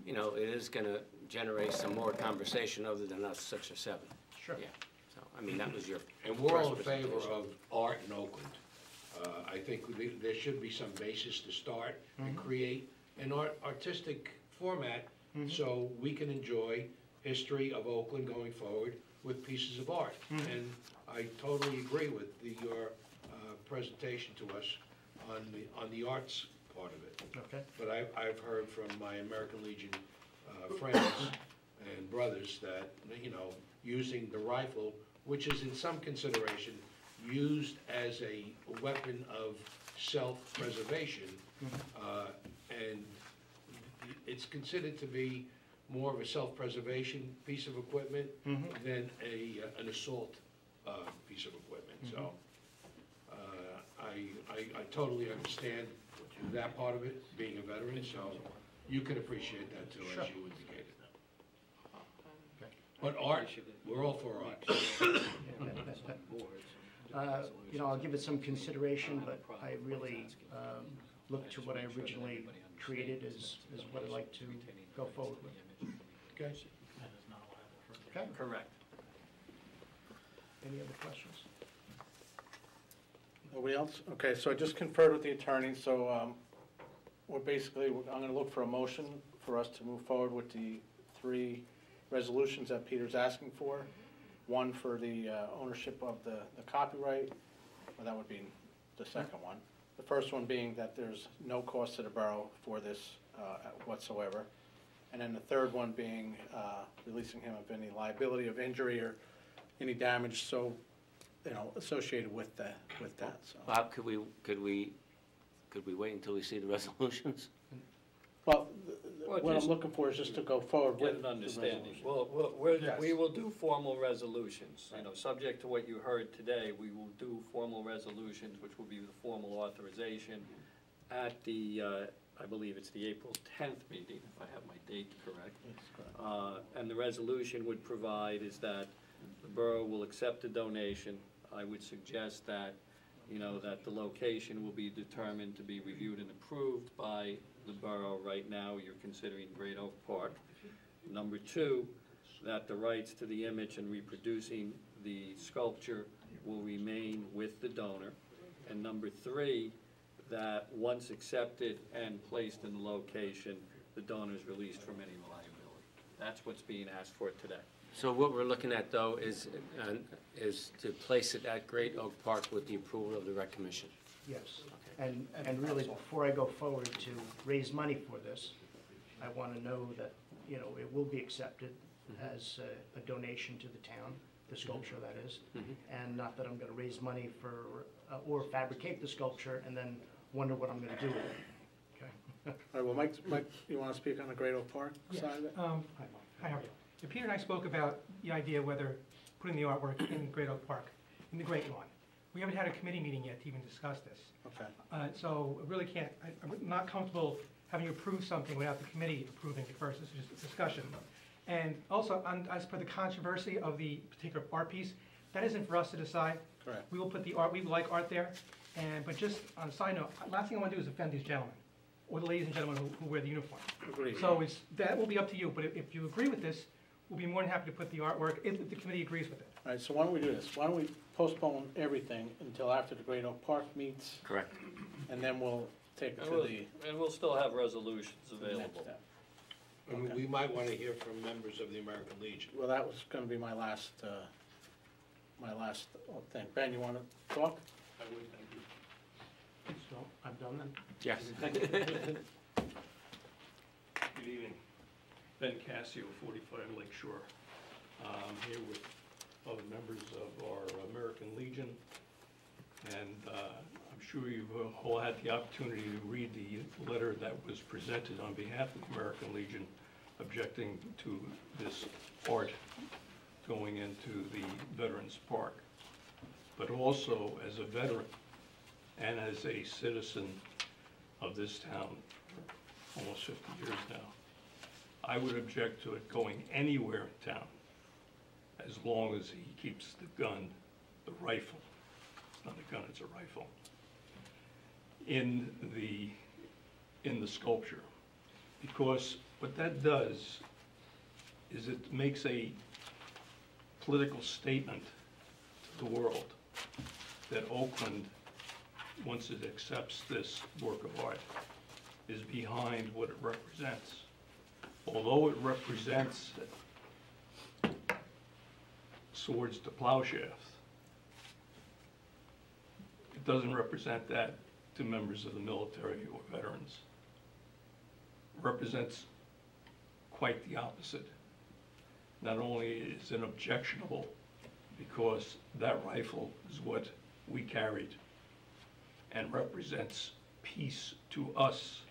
you know, it is going to generate some more conversation other than us 6 or 7. Sure. Yeah. So, I mean, that was your. And we're all in first favor presentation. of art in Oakland. I think there should be some basis to start and create an artistic format so we can enjoy history of Oakland going forward with pieces of art. And I totally agree with your presentation to us on the arts part of it. Okay. But I've heard from my American Legion friends and brothers that, you know, using the rifle, which is in some consideration used as a weapon of self-preservation, and it's considered to be more of a self-preservation piece of equipment than an assault piece of equipment. So I totally understand that part of it, being a veteran, so you can appreciate that too, as you indicated. But art, we're all for art. You know, I'll give it some consideration, but I really look to what I originally created as what I'd like to go forward with. Okay. Okay? Correct. Any other questions? Nobody else? Okay, so I just conferred with the attorney, so I'm gonna look for a motion for us to move forward with the 3 resolutions that Peter's asking for. One for the ownership of the copyright, well, that would be the second one. The first one being that there's no cost to the borough for this whatsoever. And then the third one being releasing him of any liability of injury or any damage, so, you know, associated with that, so. Bob, could we wait until we see the resolutions? Well, Well, what I'm just looking for is just to go forward Get with an the understanding. resolution. We will do formal resolutions, you know, subject to what you heard today, we will do formal resolutions, which will be the formal authorization at the, I believe it's the April 10th meeting, if I have my date correct. And the resolution would provide is that the borough will accept a donation. I would suggest that, you know, that the location will be determined to be reviewed and approved by the borough. Right now, you're considering Great Oak Park. Number 2, that the rights to the image and reproducing the sculpture will remain with the donor. And number 3, that once accepted and placed in the location, the donor is released from any liability. That's what's being asked for today. So what we're looking at, though, is to place it at Great Oak Park with the approval of the rec commission. Yes. And really, before I go forward to raise money for this, I want to know that, you know, it will be accepted as a donation to the town, the sculpture that is, and not that I'm going to raise money for, or fabricate the sculpture and then wonder what I'm going to do with it. Okay? All right, well, Mike, you want to speak on the Great Oak Park Yes. side of it? Hi, how are you? So Peter and I spoke about the idea of whether putting the artwork in Great Oak Park, in the Great Lawn. We haven't had a committee meeting yet to even discuss this. Okay. So I really can't, I'm not comfortable having you approve something without the committee approving it first. This is just a discussion. And also, as per the controversy of the particular art piece, that isn't for us to decide. Correct. We will put the art, we like art there. But just on a side note, last thing I want to do is offend these gentlemen, or the ladies and gentlemen who wear the uniform. Agreed. So that will be up to you, but if you agree with this, we'll be more than happy to put the artwork, if the committee agrees with it. All right, so why don't we do this? Why don't we postpone everything until after the Great Oak Park meets? Correct. And then we'll take it to the And we'll still have resolutions next available. step. And we might want to hear from members of the American Legion. Well, that was going to be my last thing. Ben, you want to talk? I would, thank you. So, I'm done then? Yes. Good evening. Ben Cassio, 45 Lake Shore. I'm here with other members of our American Legion, and I'm sure you've all had the opportunity to read the letter that was presented on behalf of the American Legion objecting to this art going into the Veterans Park. But also, as a veteran and as a citizen of this town for almost 50 years now, I would object to it going anywhere in town as long as he keeps the gun, the rifle, it's not a gun, it's a rifle, in the sculpture. Because what that does is it makes a political statement to the world that Oakland, once it accepts this work of art, is behind what it represents. Although it represents swords to plowshares, it doesn't represent that to members of the military or veterans represents quite the opposite. Not only is it objectionable because that rifle is what we carried and represents peace to us,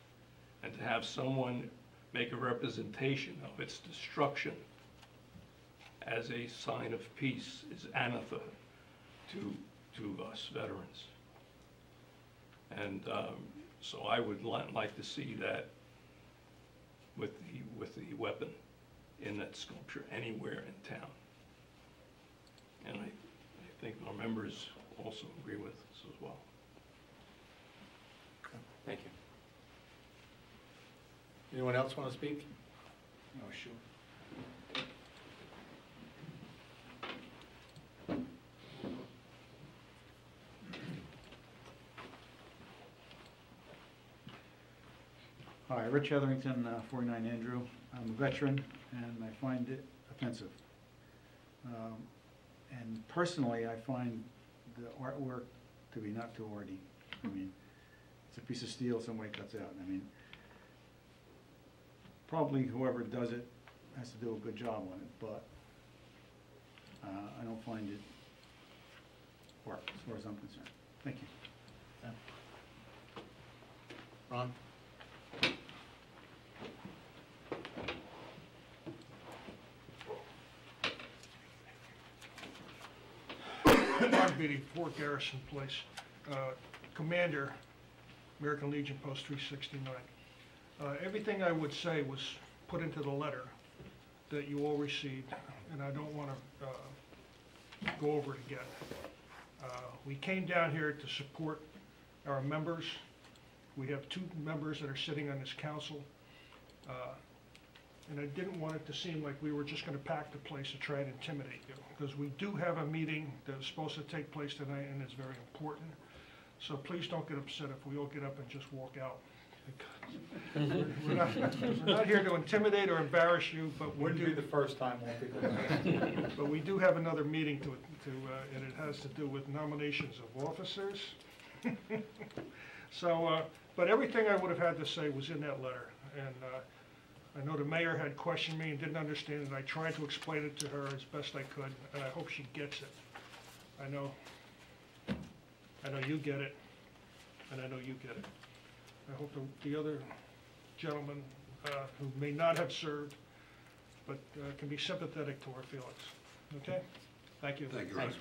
and to have someone make a representation of its destruction as a sign of peace is anathema to us veterans. And so I would like to see that with the weapon in that sculpture anywhere in town. And I think our members also agree with this as well. Thank you. Anyone else want to speak? No, sure. Hi, Rich Etherington, 49 Andrew. I'm a veteran, and I find it offensive. And personally, I find the artwork to be not too arty. I mean, it's a piece of steel somebody cuts out. I mean, probably whoever does it has to do a good job on it, but I don't find it work as far as I'm concerned. Thank you. Ron? Ron Beatty, Fort Garrison Place, Commander, American Legion Post 369. Everything I would say was put into the letter that you all received, and I don't want to go over it again. We came down here to support our members. We have 2 members that are sitting on this council, and I didn't want it to seem like we were just going to pack the place to try and intimidate you, because we do have a meeting that's supposed to take place tonight, and it's very important. So please don't get upset if we all get up and just walk out. We're not here to intimidate or embarrass you, but Wouldn't be the first time one people. but we do have another meeting and it has to do with nominations of officers. So, but everything I would have had to say was in that letter, and I know the mayor had questioned me and didn't understand it. I tried to explain it to her as best I could, and I hope she gets it. I know you get it, and I know you get it. I hope the other gentlemen who may not have served, but can be sympathetic to our feelings. Okay? Thank you. Thank you, Ron. Thanks,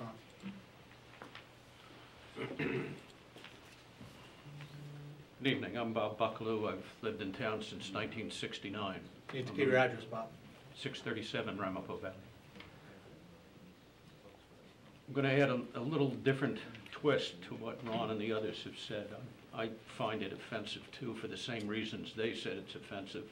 Ron. Good evening, I'm Bob Bucklew. I've lived in town since 1969. You need to give your address, Bob. 637 Ramapo Valley. I'm going to add a little different twist to what Ron and the others have said. I find it offensive too, for the same reasons they said it's offensive.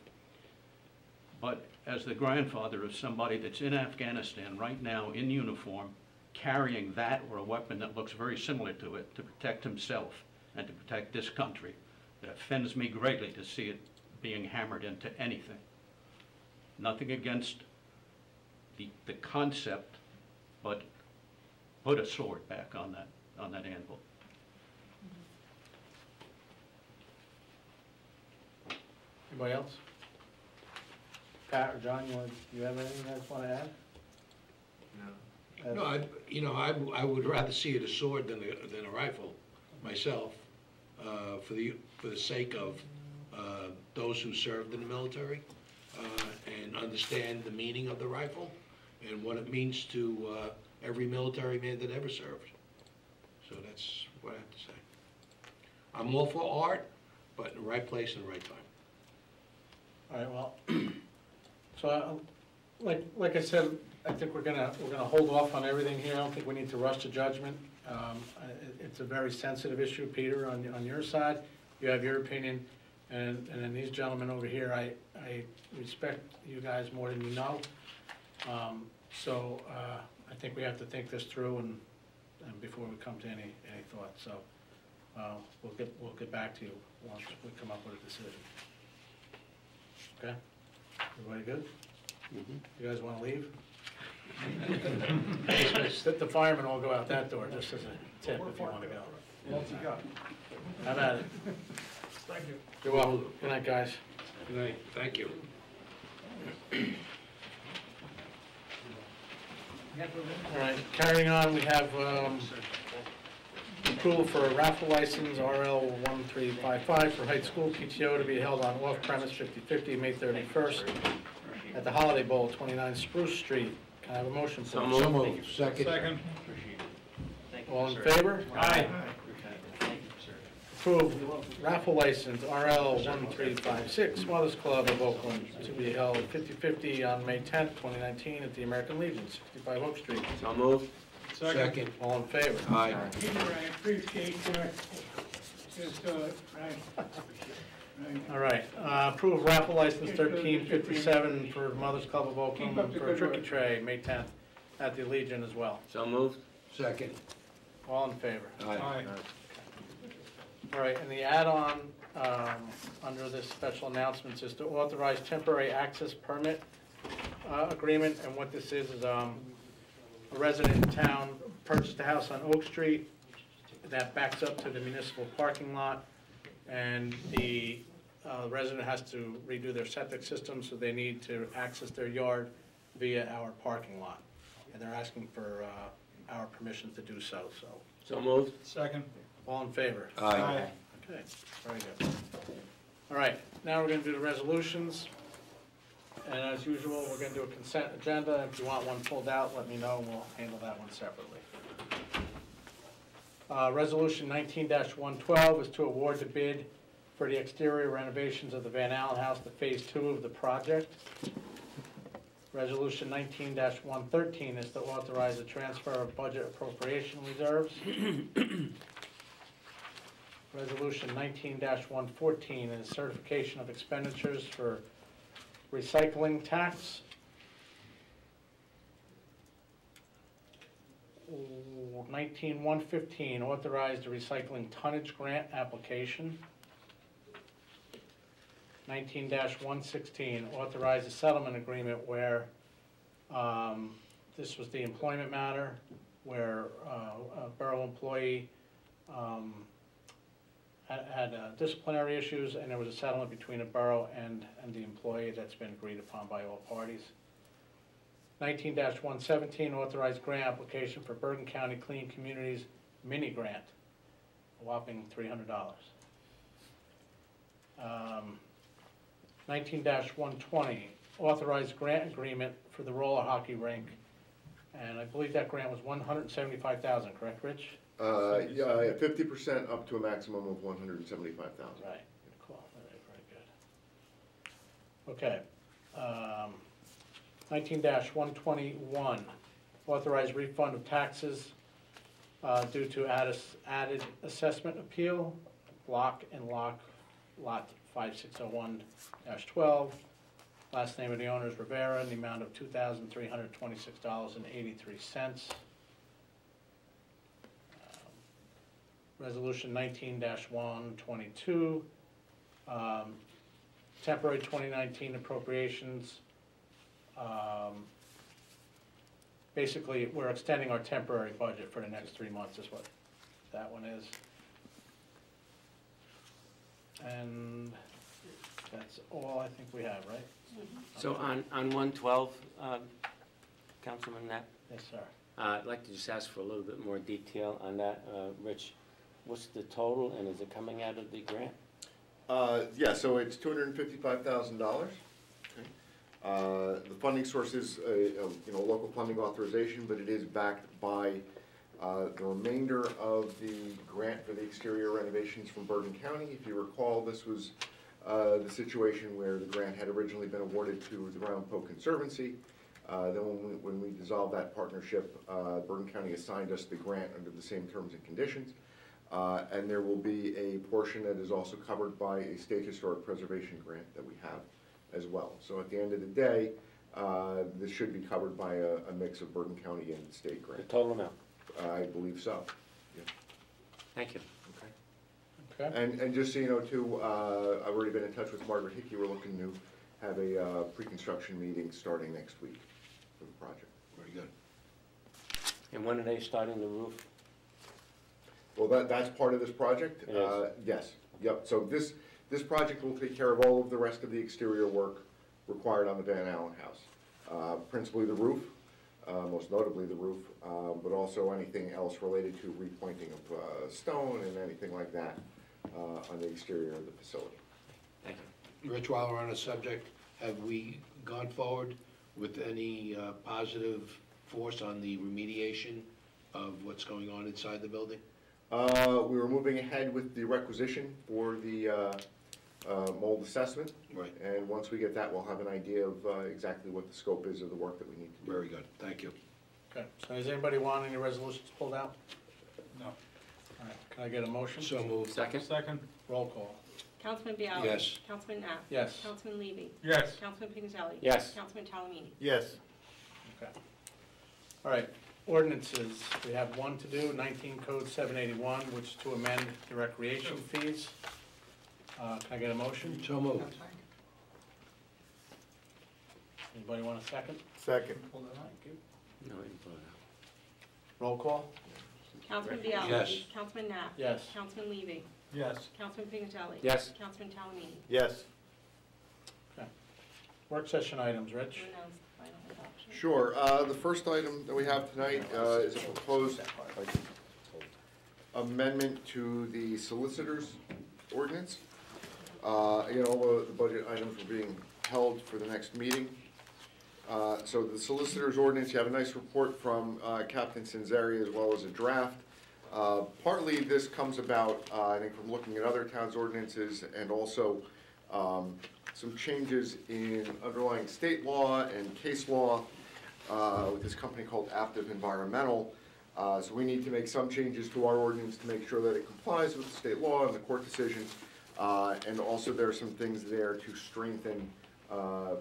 But as the grandfather of somebody that's in Afghanistan right now in uniform, carrying that or a weapon that looks very similar to it to protect himself and to protect this country, it offends me greatly to see it being hammered into anything. Nothing against the concept, but put a sword back on that anvil. Anybody else? Pat or John, you have anything you guys want to add? No, I would rather see it a sword than a rifle myself, for the sake of those who served in the military and understand the meaning of the rifle and what it means to every military man that ever served. So that's what I have to say. I'm all for art, but in the right place and the right time. All right, well, so like I said, I think we're gonna hold off on everything here. I don't think we need to rush to judgment. It's a very sensitive issue, Peter, on your side. You have your opinion, and then these gentlemen over here, I respect you guys more than you know. So I think we have to think this through and before we come to any thoughts. So we'll get back to you once we come up with a decision. Okay? Everybody good? Mm-hmm. You guys want to leave? The firemen all go out that door, just as a tip if you want to go. What's he got? Have at it. Thank you. You're welcome. Good night, guys. Good night, thank you. All right, carrying on, we have approval for a raffle license, RL 1355 for Heights School PTO to be held on off-premise 50/50, May 31st, at the Holiday Bowl, 29 Spruce Street. Can I have a motion, please? So moved. Second. All in favor? Aye. Approve raffle license, RL 1356, Mothers Club of Oakland, to be held 50/50 on May 10th, 2019, at the American Legion, 65 Oak Street. So moved. Second. All in favor? Aye. Peter, I appreciate just, All right, approve raffle license 1357 for Mothers Club of Oakland for a turkey tray, May 10th, at the Legion as well. So moved. Second. All in favor? Aye. All right, and the add-on under this special announcements is to authorize temporary access permit agreement, and what this is a resident in town purchased a house on Oak Street that backs up to the municipal parking lot, and the resident has to redo their septic system, so they need to access their yard via our parking lot, and they're asking for our permission to do so. So moved. Second. All in favor? Aye. Okay, very good. All right, now we're going to do the resolutions. And as usual, we're going to do a consent agenda. If you want one pulled out, let me know, and we'll handle that one separately. Resolution 19-112 is to award the bid for the exterior renovations of the Van Allen House to Phase 2 of the project. Resolution 19-113 is to authorize the transfer of budget appropriation reserves. Resolution 19-114 is certification of expenditures for recycling tax. 19-115, authorize the recycling tonnage grant application. 19-116, authorize a settlement agreement where this was the employment matter where a borough employee had disciplinary issues, and there was a settlement between the borough and the employee that's been agreed upon by all parties. 19-117, authorized grant application for Bergen County Clean Communities mini grant, a whopping $300. 19-120, authorized grant agreement for the roller hockey rink, and I believe that grant was $175,000, correct, Rich? Yeah, 50% up to a maximum of 175,000. Right, cool, very good. Okay. 19-121, authorized refund of taxes due to added assessment appeal, block and lot 5601-12. Last name of the owner is Rivera, in the amount of $2,326.83. Resolution 19-122, temporary 2019 appropriations. Basically, we're extending our temporary budget for the next 3 months is what that one is. And that's all I think we have, right? So on 112, Councilman Knapp? Yes, sir. I'd like to just ask for a little bit more detail on that. Rich, what's the total, and is it coming out of the grant? Yeah, so it's $255,000. The funding source is local funding authorization, but it is backed by the remainder of the grant for the exterior renovations from Bergen County. If you recall, this was the situation where the grant had originally been awarded to the Round Poe Conservancy. Then when we dissolved that partnership, Bergen County assigned us the grant under the same terms and conditions. And there will be a portion that is also covered by a state historic preservation grant that we have as well. So at the end of the day, this should be covered by a mix of Bergen County and state grant. The total amount? I believe so. Yeah. Thank you. Okay. And just so you know too, I've already been in touch with Margaret Hickey. We're looking to have a pre-construction meeting starting next week for the project. Very good. And when are they starting the roof? Well, that's part of this project? It is. Yes, yep, so this project will take care of all of the rest of the exterior work required on the Van Allen house. Principally the roof, most notably the roof, but also anything else related to repointing of stone and anything like that on the exterior of the facility. Thank you. Rich, while we're on the subject, have we gone forward with any positive force on the remediation of what's going on inside the building? We were moving ahead with the requisition for the mold assessment. Right. And once we get that, we'll have an idea of exactly what the scope is of the work that we need to do. Very good, thank you. Okay, so does anybody want any resolutions pulled out? No. All right, can I get a motion? So moved. Second? Second? Roll call. Councilman Bialy. Yes. Councilman Knapp. Yes. Councilman Levy. Yes. Councilman Pignatelli. Yes. Councilman Talamini. Yes. Okay. All right, ordinances, we have one to do, 19 Code 781, which is to amend the recreation fees. Can I get a motion? So moved. Anybody want a second? Second. Thank you. No, we didn't pull it out. Roll call? Councilman Bialy. Yes. Councilman Knapp. Yes. Councilman Levy. Yes. Councilman Pignatelli. Yes. Councilman Talamini. Yes. Work session items, Rich? To announce the final adoption. Sure, the first item that we have tonight is a proposed amendment to the solicitor's ordinance. Again, all the budget items are being held for the next meeting. So the solicitor's ordinance, you have a nice report from Captain Cinzeri as well as a draft. Partly this comes about, I think, from looking at other towns' ordinances and also some changes in underlying state law and case law with this company called Aptiv Environmental. So we need to make some changes to our ordinance to make sure that it complies with the state law and the court decision. And also there are some things there to strengthen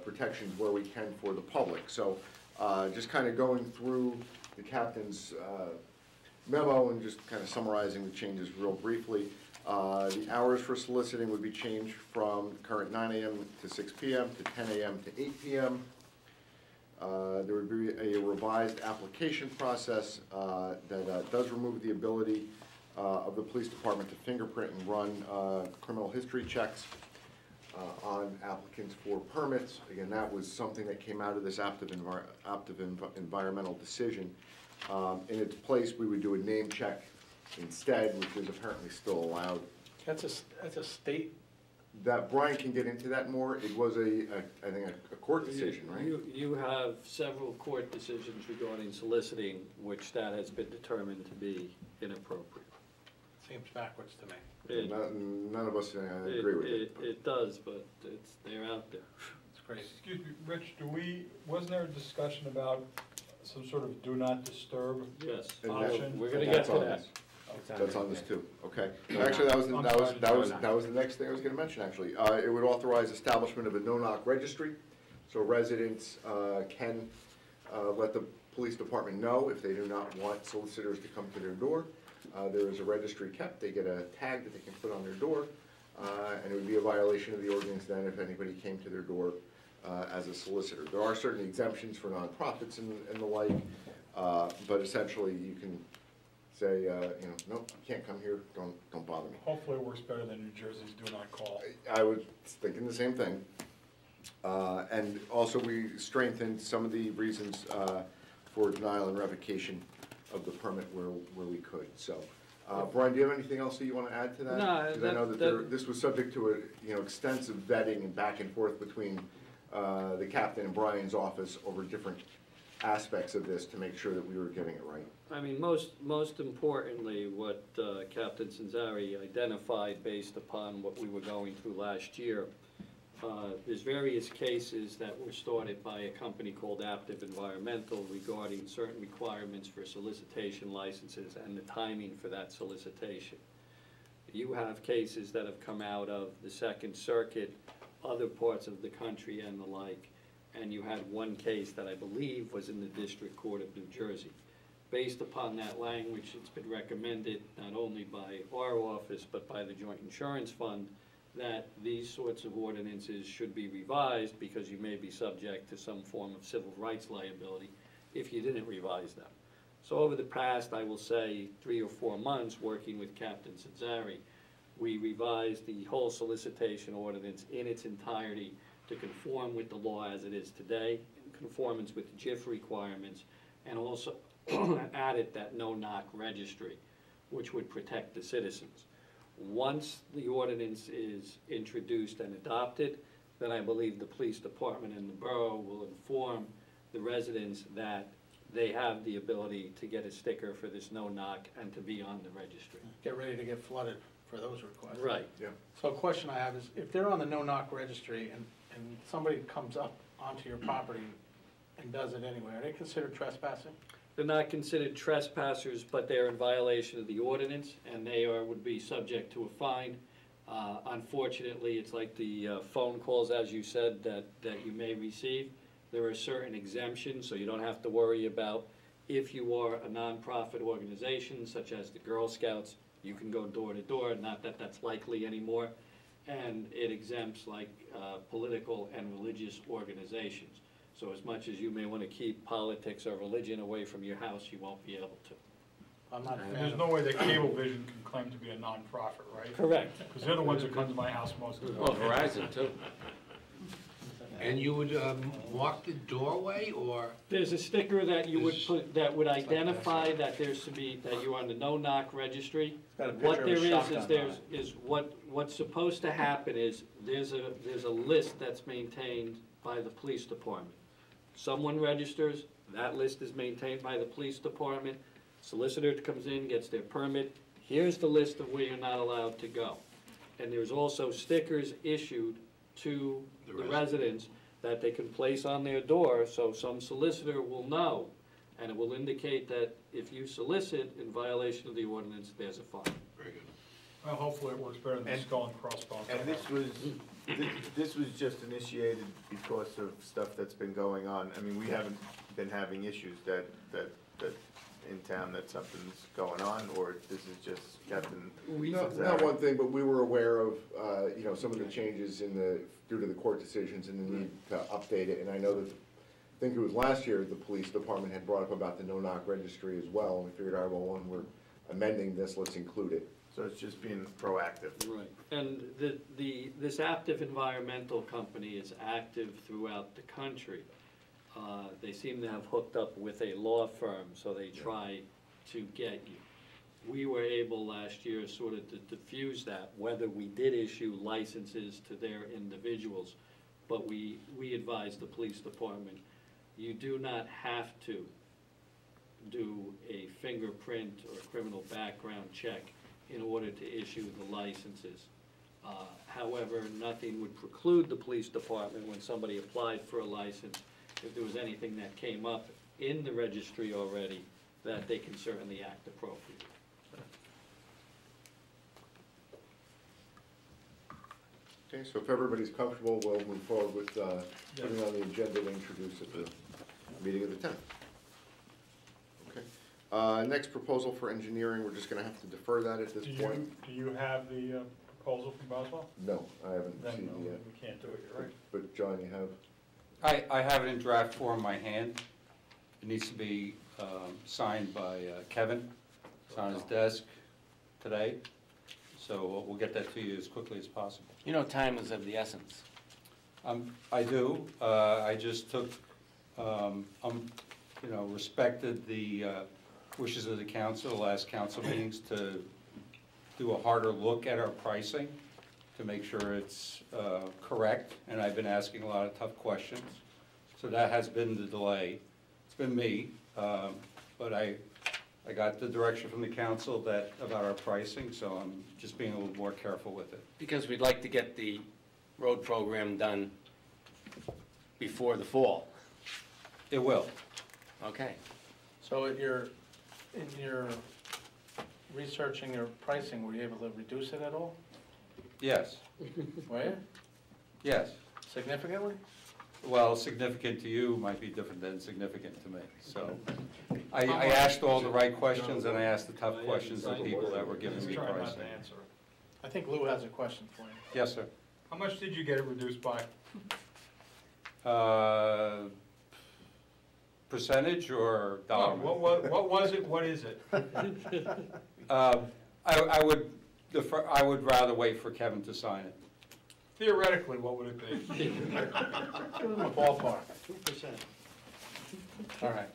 protections where we can for the public. So just kind of going through the captain's memo and just kind of summarizing the changes real briefly. The hours for soliciting would be changed from current 9 a.m. to 6 p.m. to 10 a.m. to 8 p.m. There would be a revised application process that does remove the ability of the police department to fingerprint and run criminal history checks on applicants for permits. Again, that was something that came out of this Aptiv environmental decision. In its place, we would do a name check instead, which is apparently still allowed. That's a state? That, Brian can get into that more. It was I think a court decision, right? You have several court decisions regarding soliciting, which that has been determined to be inappropriate. Seems backwards to me. None of us agree with it. It does, but they're out there. It's crazy. Excuse me, Rich, wasn't there a discussion about some sort of do not disturb Yes. option? We're gonna get to that. That's on this too, okay. Actually, that was the next thing I was gonna mention, actually. It would authorize establishment of a no-knock registry, so residents can let the police department know if they do not want solicitors to come to their door. There is a registry kept, they get a tag that they can put on their door, and it would be a violation of the ordinance then if anybody came to their door as a solicitor. There are certain exemptions for nonprofits and the like, but essentially you can say, nope, you can't come here, don't bother me. Hopefully it works better than New Jersey's do not call. I was thinking the same thing. And also we strengthened some of the reasons for denial and revocation of the permit where we could, so. Brian, do you have anything else that you want to add to that? No, Because I know that this was subject to extensive vetting and back and forth between the captain and Brian's office over different aspects of this to make sure that we were getting it right. I mean, most importantly, what Captain Cinzari identified based upon what we were going through last year, there's various cases that were started by a company called Aptiv Environmental regarding certain requirements for solicitation licenses and the timing for that solicitation. You have cases that have come out of the Second Circuit, other parts of the country and the like, and you had one case that I believe was in the District Court of New Jersey. Based upon that language, it's been recommended not only by our office but by the Joint Insurance Fund that these sorts of ordinances should be revised because you may be subject to some form of civil rights liability if you didn't revise them. So over the past, I will say, 3 or 4 months, working with Captain Zanzari, we revised the whole solicitation ordinance in its entirety to conform with the law as it is today, in conformance with the JIF requirements, and also added that no-knock registry, which would protect the citizens. Once the ordinance is introduced and adopted, then I believe the police department and the borough will inform the residents that they have the ability to get a sticker for this no-knock and to be on the registry. Get ready to get flooded for those requests. Right. Yeah. So a question I have is, if they're on the no-knock registry and somebody comes up onto your property and does it anyway, are they considered trespassing? They're not considered trespassers, but they're in violation of the ordinance, and they would be subject to a fine. Unfortunately, it's like the phone calls, as you said, that you may receive. There are certain exemptions, so you don't have to worry about if you are a nonprofit organization, such as the Girl Scouts, you can go door to door, not that that's likely anymore. And it exempts like political and religious organizations. So as much as you may want to keep politics or religion away from your house, you won't be able to. I'm not a fan There's of- no way that Cablevision can claim to be a nonprofit, right? Correct. Because they're the ones that come to my house most of the time. Well, Verizon too. And you would mark the doorway, or? There's a sticker that you would put, that would identify that there's to be, that you're on the no-knock registry. Got a What picture there of a is shotgun on what's supposed to happen is, there's a list that's maintained by the police department. Someone registers, that list is maintained by the police department, solicitor comes in, gets their permit, here's the list of where you're not allowed to go. And there's also stickers issued to the residents that they can place on their door, so some solicitor will know, and it will indicate that if you solicit in violation of the ordinance, there's a fine. Very good. Well, hopefully it works better than skull and crossbones. And this was just initiated because of stuff that's been going on. I mean, we haven't been having issues that in town that something's going on, or this is just Captain Not one thing, but we were aware of, some of the changes due to the court decisions and the need to update it. And I know that, I think it was last year, the police department had brought up about the no-knock registry as well. And we figured, all right, well, when we're amending this, let's include it. So it's just being proactive. Right, and this Active Environmental Company is active throughout the country. They seem to have hooked up with a law firm, so they try to get you. We were able last year sort of to diffuse that, whether we did issue licenses to their individuals, but we advised the police department, you do not have to do a fingerprint or criminal background check in order to issue the licenses. However, nothing would preclude the police department when somebody applied for a license, if there was anything that came up in the registry already, that they can certainly act appropriately. Okay, so if everybody's comfortable, we'll move forward with putting on the agenda to introduce at the meeting of the 10th. Okay. Next proposal for engineering, we're just going to have to defer that at this point. Do you have the proposal from Boswell? No, I haven't Then seen it yet. we can't do it, you're right. But John, you have? I have it in draft form in my hand. It needs to be signed by Kevin. It's on his desk today, so we'll get that to you as quickly as possible. You know, time is of the essence. I do. I just took, respected the wishes of the council, the last council meetings, to do a harder look at our pricing to make sure it's correct, and I've been asking a lot of tough questions. So that has been the delay. It's been me, but I got the direction from the council about our pricing, so I'm just being a little more careful with it. Because we'd like to get the road program done before the fall. It will. Okay. So in your researching your pricing, were you able to reduce it at all? Yes. Were you? Yes. Significantly? Well, significant to you might be different than significant to me, so. I asked all the right questions, and I asked the tough questions of people that were giving me Try not pricing. to answer. I think Lou has a question for you. Yes, sir. How much did you get it reduced by? percentage or dollar? No, what was it, what is it? I would defer, I would rather wait for Kevin to sign it. Theoretically, what would it be? Give them a ballpark. 2%. All right.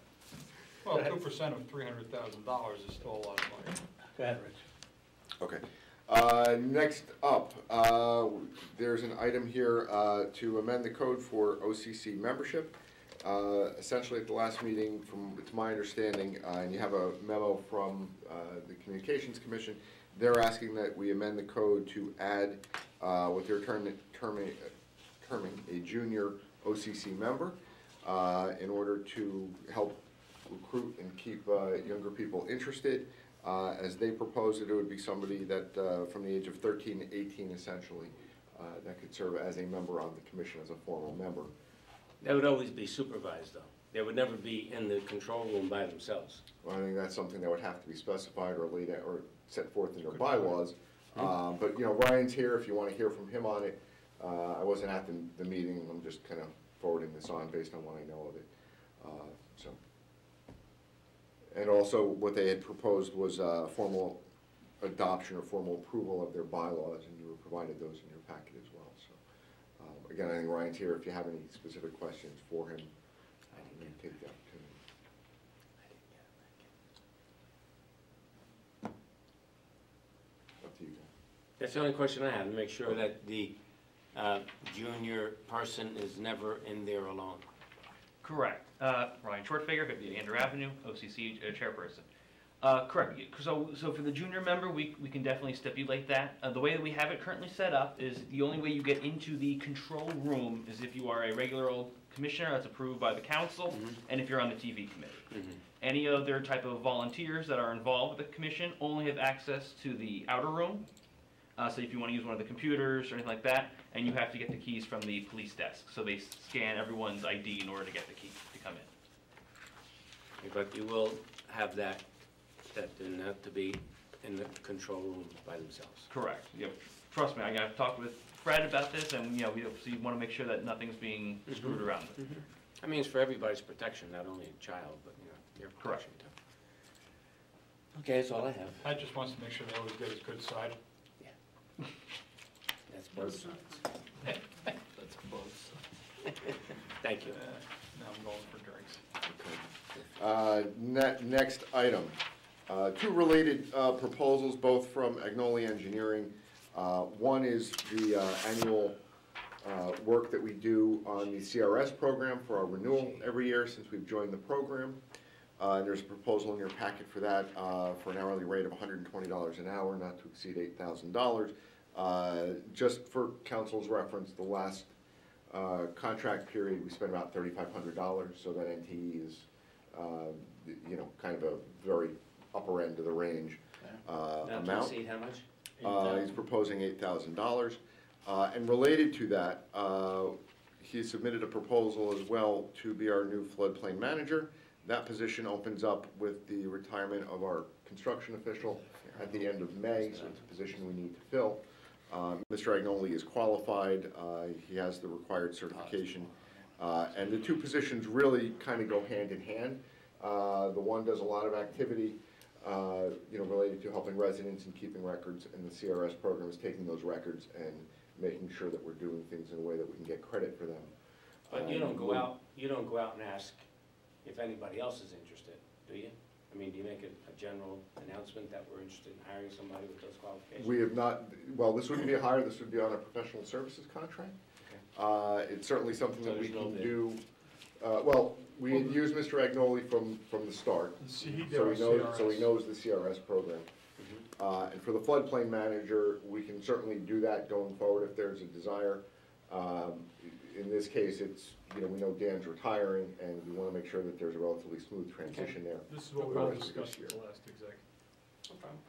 Well, 2% of $300,000 is still a lot of money. Go ahead, Rich. Okay. Next up, there's an item here to amend the code for OCC membership. Essentially, at the last meeting, it's my understanding, and you have a memo from the Communications Commission, they're asking that we amend the code to add what they're terming a junior OCC member in order to help recruit and keep younger people interested. As they propose it, it would be somebody that from the age of 13 to 18 essentially that could serve as a member on the commission as a formal member. They would always be supervised, though. They would never be in the control room by themselves. Well, I think that's something that would have to be specified or laid out or set forth in their bylaws. But you know, Ryan's here if you want to hear from him on it. I wasn't at the meeting. I'm just kind of forwarding this on based on what I know of it. And also, what they had proposed was formal adoption or formal approval of their bylaws, and you were provided those in your packet as well. So, again, I think Ryan's here. If you have any specific questions for him, I can take the opportunity. Up to you guys. That's the only question I have, to make sure that the junior person is never in there alone. Correct. Ryan Shortfager, 58 Andrew Avenue, OCC chairperson. Correct. So for the junior member, we can definitely stipulate that. The way that we have it currently set up is the only way you get into the control room is if you are a regular old commissioner that's approved by the council, and if you're on the TV committee. Any other type of volunteers that are involved with the commission only have access to the outer room. So if you want to use one of the computers or anything like that, and you have to get the keys from the police desk. So they scan everyone's ID in order to get the key to come in. But you will have that they're not to be in the control room by themselves. Correct. Yep. Trust me, I got to talk with Fred about this, and you know, we obviously want to make sure that nothing's being screwed around with. I mean, it's for everybody's protection, not only a child, but you know, your protection too. Okay, that's all I have. I just wants to make sure they always get his good side. That's both sides. That's both sides. Thank you. Now I'm going for drinks. Next item. Two related proposals, both from Agnoli Engineering. One is the annual work that we do on the CRS program for our renewal every year since we've joined the program. There's a proposal in your packet for that for an hourly rate of $120 an hour, not to exceed $8,000. Just for council's reference, the last contract period, we spent about $3,500, so that NTE is, you know, kind of a very upper end of the range amount. Not to exceed how much? He's proposing $8,000. And related to that, he submitted a proposal as well to be our new floodplain manager. That position opens up with the retirement of our construction official at the end of May, so it's a position we need to fill. Mr. Agnoli is qualified, he has the required certification, and the two positions really kind of go hand in hand. The one does a lot of activity, you know, related to helping residents and keeping records, and the CRS program is taking those records and making sure that we're doing things in a way that we can get credit for them. But you don't go out and ask if anybody else is interested, do you? I mean, do you make a general announcement that we're interested in hiring somebody with those qualifications? We have not, well, this wouldn't be a hire, this would be on a professional services contract. Okay. It's certainly something that we can do. Well, we had used Mr. Agnoli from the start, so he knows the CRS program. And for the floodplain manager, we can certainly do that going forward if there's a desire. In this case, it's, you know, we know Dan's retiring, and we want to make sure that there's a relatively smooth transition there. This is what we all discussed at the last exec. No problem.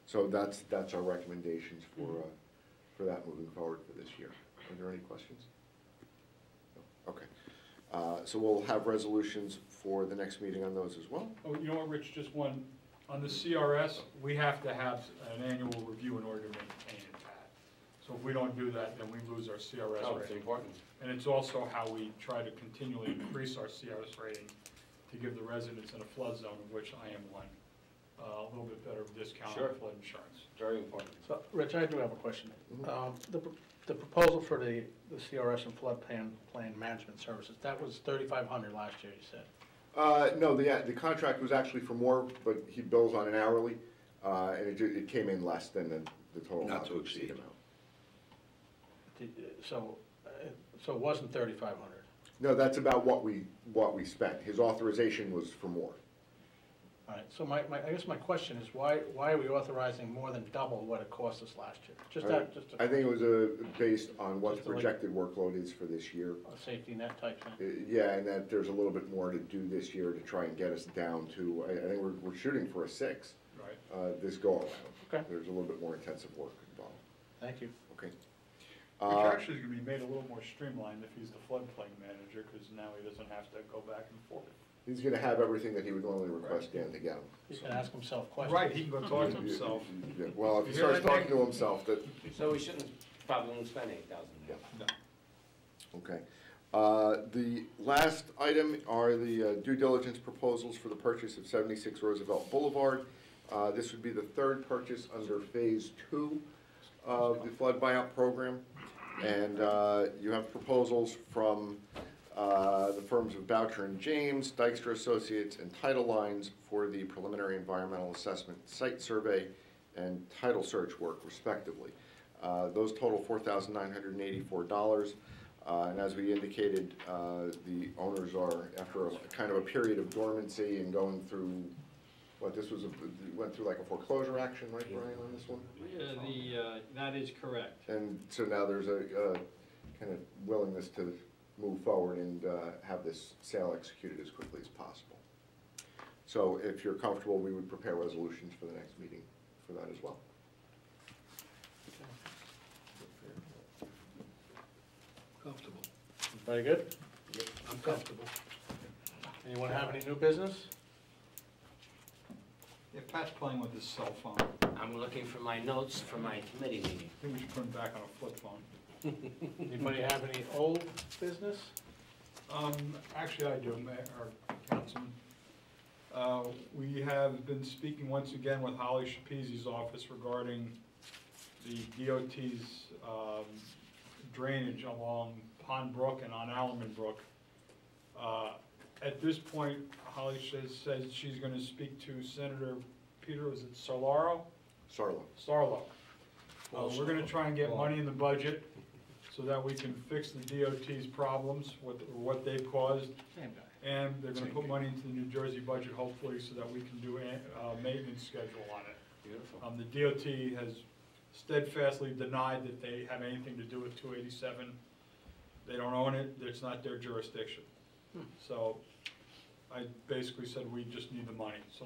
So that's our recommendations for that moving forward for this year. Are there any questions? No? Okay. So we'll have resolutions for the next meeting on those as well. Oh, you know what, Rich, just one, on the CRS, we have to have an annual review in order to maintain it, Pat. So if we don't do that, then we lose our CRS rating. It's important. And it's also how we try to continually increase our CRS rating to give the residents in a flood zone, of which I am one, a little bit better discount Sure. on flood insurance. Very important. So, Rich, I do have a question. The proposal for the CRS and floodplain management services, that was 3,500 last year, you said? No, the contract was actually for more, but he bills on an hourly, and it came in less than the total. Not to exceed. amount. So it wasn't 3,500? No, that's about what we spent. His authorization was for more. All right, so I guess my question is, why are we authorizing more than double what it cost us last year? I think it was based on what the projected workload is for this year. A safety net type thing? Yeah, and that there's a little bit more to do this year to try and get us down to, I think we're shooting for a 6. Right. This go around. Okay. There's a little bit more intensive work involved. Thank you. Okay. Which actually is going to be made a little more streamlined if he's the floodplain manager, because now he doesn't have to go back and forth. He's gonna have everything that he would normally request Dan to get him. He can ask himself questions. Right, he can go talk to himself. Yeah, well, if he You hear starts that, talking Nick? to himself, that, So we shouldn't, probably won't spend 8,000. Yeah. Okay. The last item are the due diligence proposals for the purchase of 76 Roosevelt Boulevard. This would be the third purchase under Phase 2 of the flood buyout program. And you have proposals from the firms of Boucher and James, Dykstra Associates, and Title Lines for the preliminary environmental assessment, site survey, and title search work respectively. Those total $4,984. And as we indicated, the owners are, after a kind of a period of dormancy and going through, went through like a foreclosure action, right, Brian, on this one? Yeah, that is correct. And so now there's a kind of willingness to move forward and have this sale executed as quickly as possible. So if you're comfortable, we would prepare resolutions for the next meeting for that as well. Comfortable. Very good? Yep, I'm comfortable. Anyone have any new business? Yeah, Pat's playing with his cell phone. I'm looking for my notes for my committee meeting. I think we should put him back on a flip phone. Anybody have any old business? Actually, I do, Mayor, or Councilman. We have been speaking once again with Holly Shapizi's office regarding the DOT's drainage along Pond Brook and on Alleman Brook. At this point, Holly says she's going to speak to Senator Peter, is it Sarlo? Sarlo. We're going to try and get money in the budget so that we can fix the DOT's problems, what they've caused. And they're going to put money into the New Jersey budget, hopefully, so that we can do a maintenance schedule on it. Beautiful. The DOT has steadfastly denied that they have anything to do with 287. They don't own it, it's not their jurisdiction. So I basically said we just need the money, so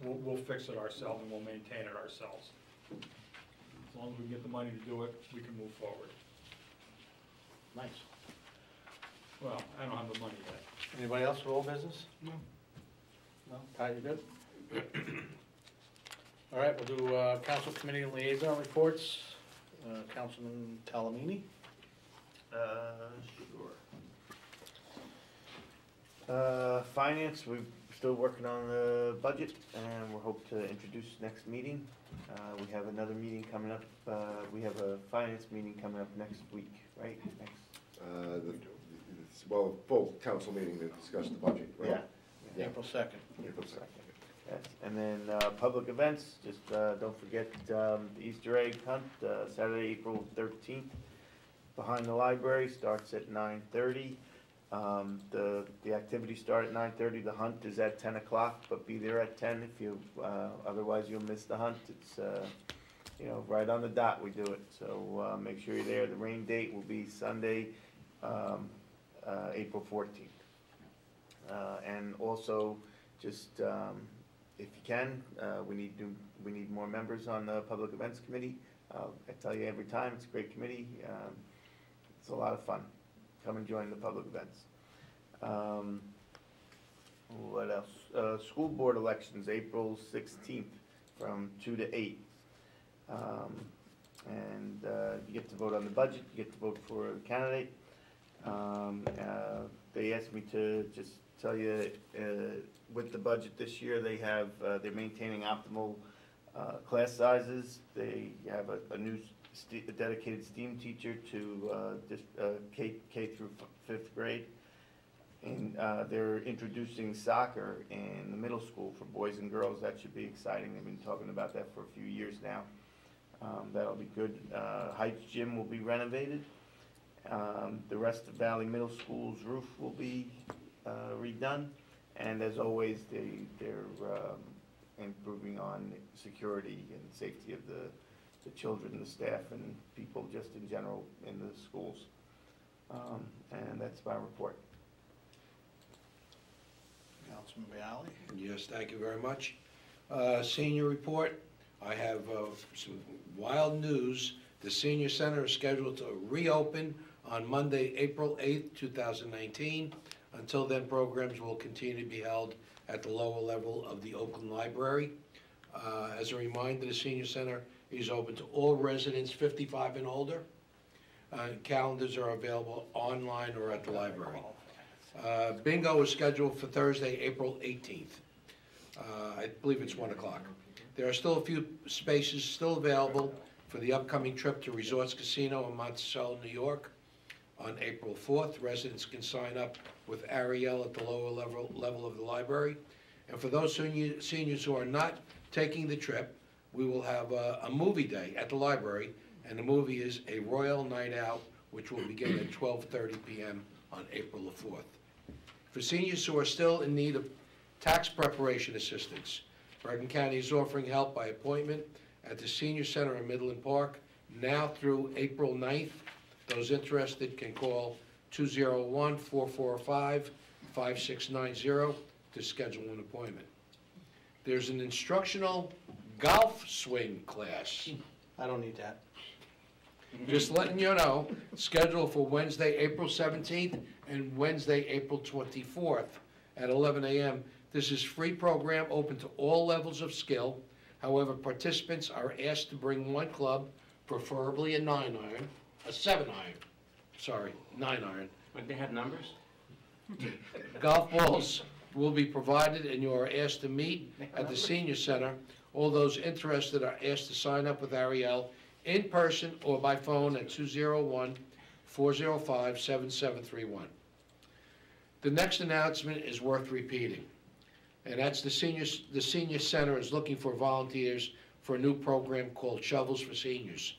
we'll fix it ourselves and we'll maintain it ourselves. As long as we can get the money to do it, we can move forward. Nice. Well, I don't have the money yet. Anybody else for old business? No. No? Pat, you good? All right, we'll do council committee and liaison reports. Councilman Talamini? Sure. Finance, we're still working on the budget, and we'll hope to introduce next meeting. We have another meeting coming up, we have a finance meeting coming up next week, right? Well, full council meeting to discuss the budget, right? Yeah. April 2nd. April 2nd. Yes, and then public events, just don't forget the Easter egg hunt, Saturday, April 13th, behind the library, starts at 9:30. The activities start at 9:30, the hunt is at 10 o'clock, but be there at 10 if you, otherwise you'll miss the hunt. It's, right on the dot we do it, so make sure you're there. The rain date will be Sunday, April 14th. And also, just if you can, we need more members on the Public Events Committee. I tell you every time, it's a great committee. It's a lot of fun. Come and join the public events. What else? School board elections, April 16th, from 2 to 8. And you get to vote on the budget. You get to vote for a candidate. They asked me to just tell you, with the budget this year, they have, they're maintaining optimal class sizes. They have a new a dedicated STEAM teacher to K through 5th grade. And they're introducing soccer in the middle school for boys and girls. That should be exciting. They've been talking about that for a few years now. That'll be good. Heights Gym will be renovated. The rest of Valley Middle School's roof will be redone. And as always, they're improving on security and safety of the children, the staff, and people just in general in the schools. And that's my report. Councilman Bialy? Yes, thank you very much. Senior report, I have some wild news. The Senior Center is scheduled to reopen on Monday, April 8th, 2019. Until then, programs will continue to be held at the lower level of the Oakland Library. As a reminder, the Senior Center is open to all residents 55 and older. Calendars are available online or at the library. Bingo is scheduled for Thursday, April 18th. I believe it's 1 o'clock. There are still a few spaces still available for the upcoming trip to Resorts Casino in Monticello, New York. On April 4th, residents can sign up with Ariel at the lower level of the library. And for those seniors who are not taking the trip, we will have a movie day at the library, and the movie is A Royal Night Out, which will begin at 12:30 p.m. on April the 4th. For seniors who are still in need of tax preparation assistance, Bergen County is offering help by appointment at the Senior Center in Midland Park now through April 9th. Those interested can call 201-445-5690 to schedule an appointment. There's an instructional golf swing class. I don't need that. Just letting you know, scheduled for Wednesday, April 17th and Wednesday, April 24th at 11 a.m. This is free program open to all levels of skill. However, participants are asked to bring one club, preferably a 9-iron, a 7-iron, sorry, 9-iron. Would they have numbers? Golf balls will be provided, and you are asked to meet at the Senior Center. All those interested are asked to sign up with Ariel in person or by phone at 201-405-7731. The next announcement is worth repeating, and that's the Senior Center is looking for volunteers for a new program called Shovels for Seniors.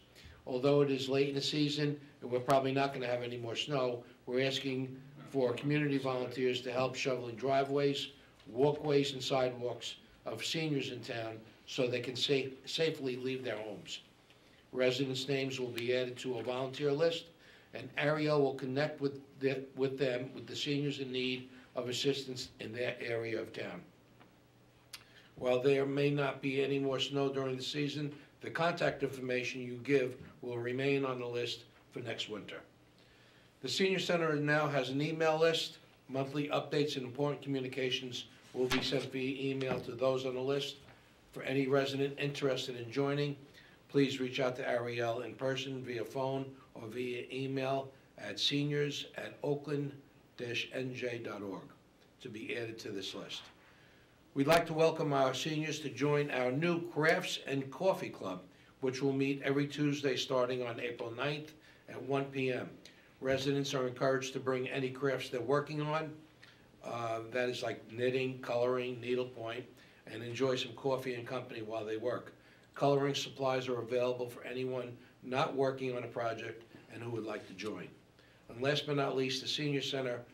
Although it is late in the season and we're probably not going to have any more snow, we're asking for community volunteers to help shoveling driveways, walkways, and sidewalks of seniors in town so they can safely leave their homes. Residents' names will be added to a volunteer list, and Ariel will connect with the seniors in need of assistance in their area of town. While there may not be any more snow during the season, the contact information you give will remain on the list for next winter. The Senior Center now has an email list. Monthly updates and important communications will be sent via email to those on the list. For any resident interested in joining, please reach out to Ariel in person, via phone, or via email at seniors@oakland-nj.org to be added to this list. We'd like to welcome our seniors to join our new Crafts and Coffee Club, which will meet every Tuesday starting on April 9th at 1 p.m. Residents are encouraged to bring any crafts they're working on, that is like knitting, coloring, needlepoint, and enjoy some coffee and company while they work. Coloring supplies are available for anyone not working on a project and who would like to join. And last but not least, the Senior Center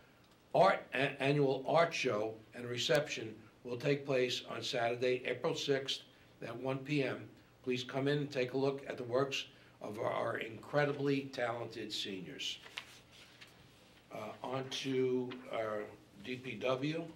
annual art show and reception will take place on Saturday, April 6th at 1 p.m. Please come in and take a look at the works of our incredibly talented seniors. On to our DPW.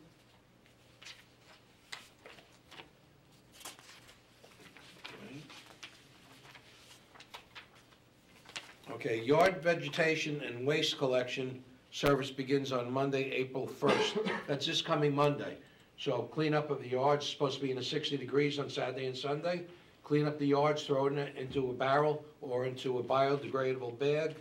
Okay, yard vegetation and waste collection service begins on Monday, April 1st. That's this coming Monday. So cleanup of the yards is supposed to be in the 60 degrees on Saturday and Sunday. Clean up the yards, throw it into a barrel or into a biodegradable bag.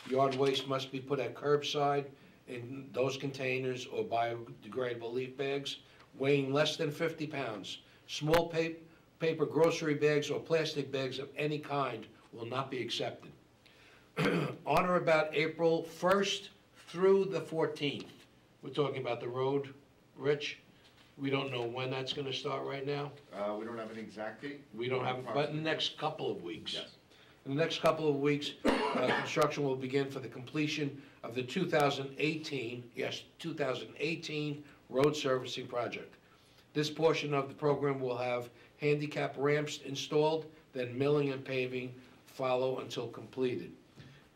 Yard waste must be put at curbside in those containers or biodegradable leaf bags weighing less than 50 pounds. Small paper grocery bags or plastic bags of any kind will not be accepted. On or about April 1st through the 14th. We're talking about the road, Rich? We don't know when that's gonna start right now. We don't have an exact date. We don't have, but in the next couple of weeks. Yes. In the next couple of weeks, construction will begin for the completion of the 2018 road servicing project. This portion of the program will have handicap ramps installed, then milling and paving follow until completed.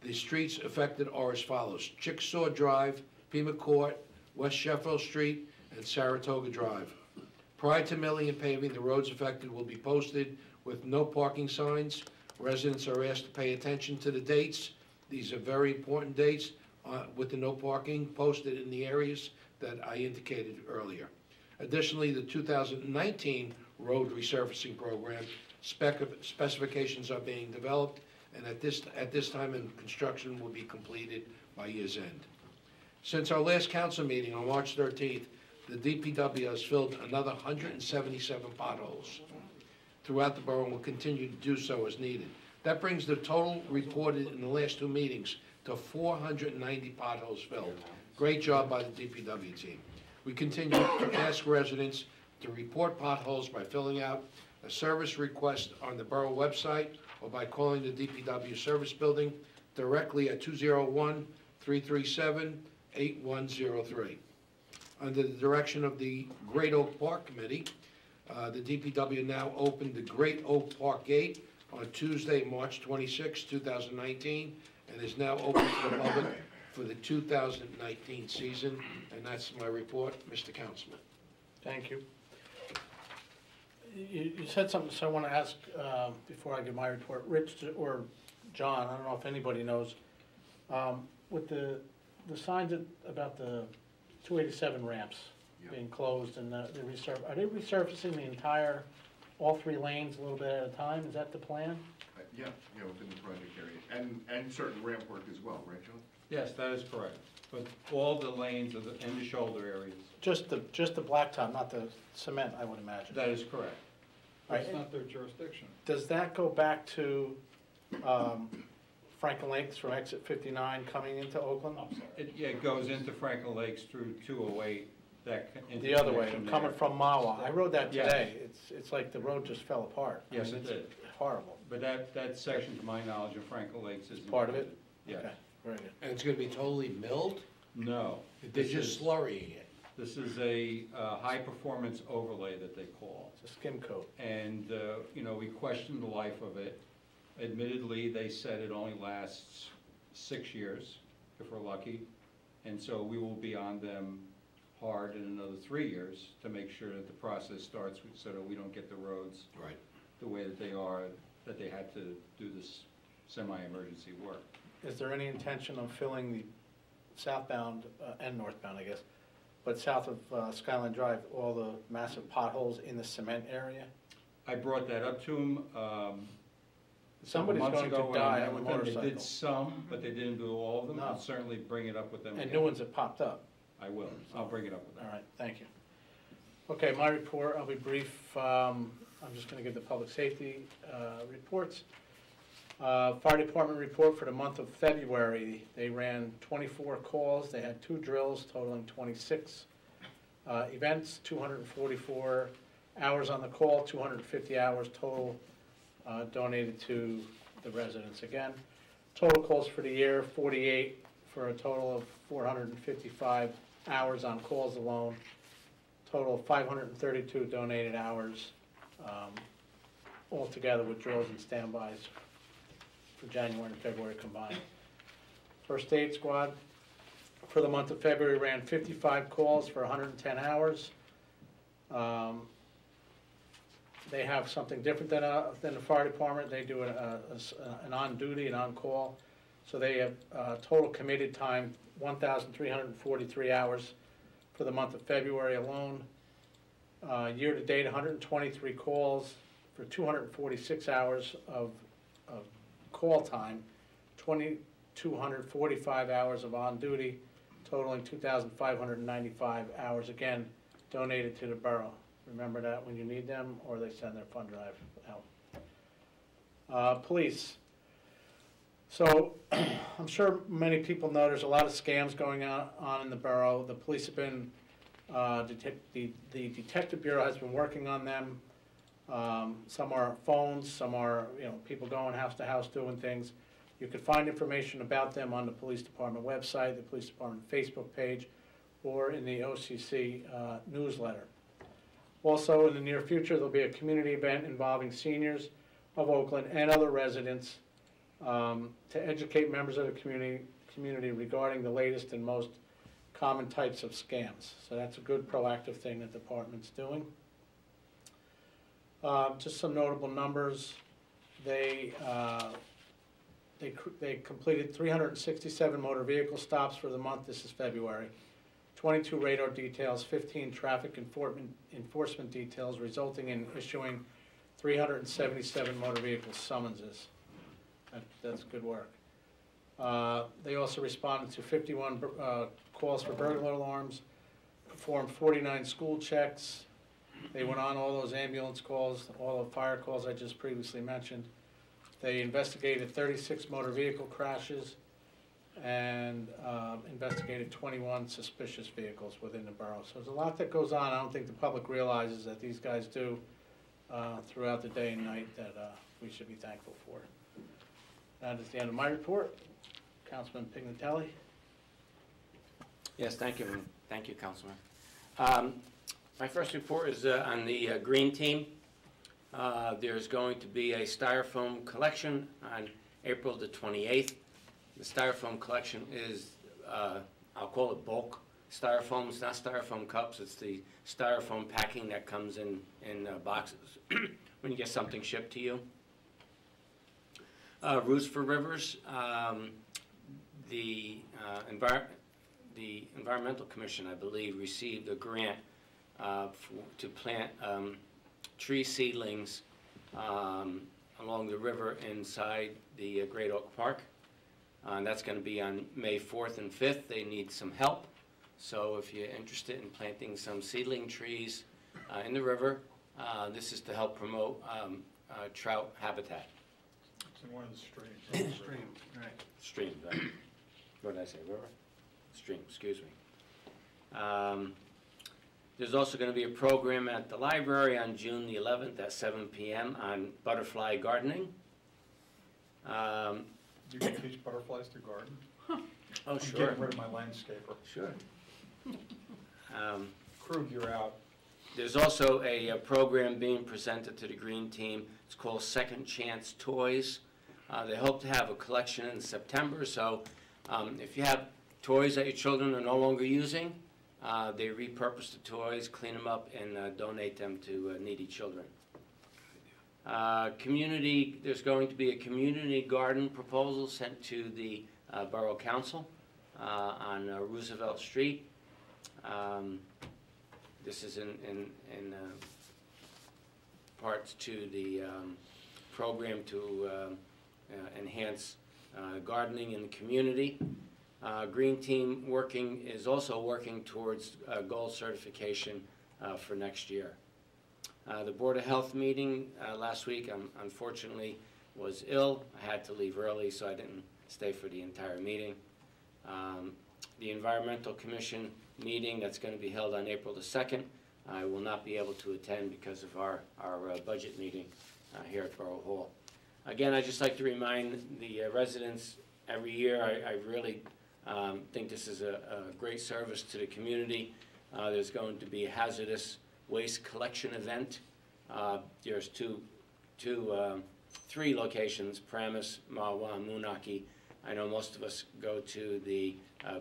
The streets affected are as follows: Chickasaw Drive, Pima Court, West Sheffield Street, and Saratoga Drive. Prior to milling and paving, the roads affected will be posted with no parking signs. Residents are asked to pay attention to the dates. These are very important dates with the no parking posted in the areas that I indicated earlier. Additionally, the 2019 road resurfacing program specifications are being developed, and at this time, construction will be completed by year's end. Since our last council meeting on March 13th, the DPW has filled another 177 potholes throughout the borough and will continue to do so as needed. That brings the total reported in the last two meetings to 490 potholes filled. Great job by the DPW team. We continue to ask residents to report potholes by filling out a service request on the borough website or by calling the DPW service building directly at 201-337-8103. Under the direction of the Great Oak Park Committee, the DPW now opened the Great Oak Park Gate on Tuesday, March 26, 2019, and is now open to the public for the 2019 season. And that's my report, Mr. Councilman. Thank you. You said something, so I want to ask, before I give my report, Rich or John, I don't know if anybody knows, with the signs about the 287 ramps being closed and are they resurfacing the entire, all three lanes a little bit at a time? Is that the plan? Yeah, within the project area, and certain ramp work as well, right, John? Yes, that is correct. But all the lanes of in the shoulder areas. Just the blacktop, not the cement, I would imagine. That is correct. Right. It's not their jurisdiction. Does that go back to Franklin Lakes from exit 59 coming into Oakland? It goes into Franklin Lakes through 208. The other way, coming from Mawa. I rode that Yes. today. It's like the road just fell apart. Yes, I mean, it did. Horrible. But that section, to my knowledge, of Franklin Lakes is Part of it? Yes. Okay, very good. And it's gonna be totally milled? No. They're just slurrying it. This is a high-performance overlay that they call. It's a skim coat. And, we questioned the life of it. Admittedly, they said it only lasts 6 years, if we're lucky. And so we will be on them hard in another 3 years to make sure that the process starts so that we don't get the roads right the way that they are, that they had to do this semi-emergency work. Is there any intention of filling the southbound and northbound, I guess, but south of Skyline Drive, all the massive potholes in the cement area? I brought that up to them Somebody's months going to ago when I die met on a with them. They motorcycle. did some, but they didn't do all of them. No. I'll certainly bring it up with them And again. new ones have popped up. I will. I'll bring it up with them. All right, thank you. Okay, my report, I'll be brief. I'm just going to give the public safety reports. Fire department report for the month of February. They ran 24 calls. They had 2 drills totaling 26 events, 244 hours on the call, 250 hours total donated to the residents again. Total calls for the year, 48, for a total of 455 hours on calls alone. Total of 532 donated hours altogether with drills and standbys for January and February combined. First aid squad for the month of February ran 55 calls for 110 hours. They have something different than the fire department. They do an on-duty and on-call. So they have total committed time, 1,343 hours for the month of February alone. Year-to-date, 123 calls for 246 hours of call time, 2,245 hours of on-duty, totaling 2,595 hours, again, donated to the borough. Remember that when you need them, or they send their fund drive out. Police. So, I'm sure many people know there's a lot of scams going on in the borough. The police have been, the Detective Bureau has been working on them. Some are phones, some are, people going house to house doing things. You can find information about them on the police department website, the police department Facebook page, or in the OCC newsletter. Also, in the near future, there'll be a community event involving seniors of Oakland and other residents to educate members of the community regarding the latest and most common types of scams. So that's a good proactive thing that the department's doing. Just some notable numbers. They completed 367 motor vehicle stops for the month. This is February. 22 radar details, 15 traffic enforcement details, resulting in issuing 377 motor vehicle summonses. That's good work. They also responded to 51 calls for burglar alarms, performed 49 school checks. They went on all those ambulance calls, all the fire calls I just previously mentioned. They investigated 36 motor vehicle crashes and investigated 21 suspicious vehicles within the borough. So there's a lot that goes on. I don't think the public realizes that these guys do throughout the day and night that we should be thankful for. That is the end of my report. Councilman Pignatelli. Yes, thank you, Councilman. My first report is on the green team. There's going to be a styrofoam collection on April the 28th. The styrofoam collection is, I'll call it bulk styrofoam. It's not styrofoam cups, it's the styrofoam packing that comes in boxes when you get something shipped to you. Roots for Rivers, the Environmental Commission, I believe, received a grant to plant tree seedlings along the river inside the Great Oak Park. That's going to be on May 4th and 5th. They need some help. So if you're interested in planting some seedling trees in the river, this is to help promote trout habitat. It's in one of the streams. Stream, right. Stream, right. What did I say, river? Stream, excuse me. There's also going to be a program at the library on June the 11th at 7 p.m. on butterfly gardening. You can teach butterflies to garden? Oh, I'm sure. getting rid of my landscaper. Sure. Krug, you're out. There's also a program being presented to the Green Team. It's called Second Chance Toys. They hope to have a collection in September, so if you have toys that your children are no longer using, they repurpose the toys, clean them up, and donate them to needy children. There's going to be a community garden proposal sent to the Borough Council on Roosevelt Street. This is in parts to the program to enhance gardening in the community. Green Team is also working towards gold certification for next year. The Board of Health meeting last week, unfortunately, was ill. I had to leave early, so I didn't stay for the entire meeting. The Environmental Commission meeting that's going to be held on April the 2nd, I will not be able to attend because of our budget meeting here at Borough Hall. Again, I'd just like to remind the residents every year, I really think this is a great service to the community. There's going to be a hazardous waste collection event. There's three locations, Paramus, Mahwah, and Moonachie. I know most of us go to the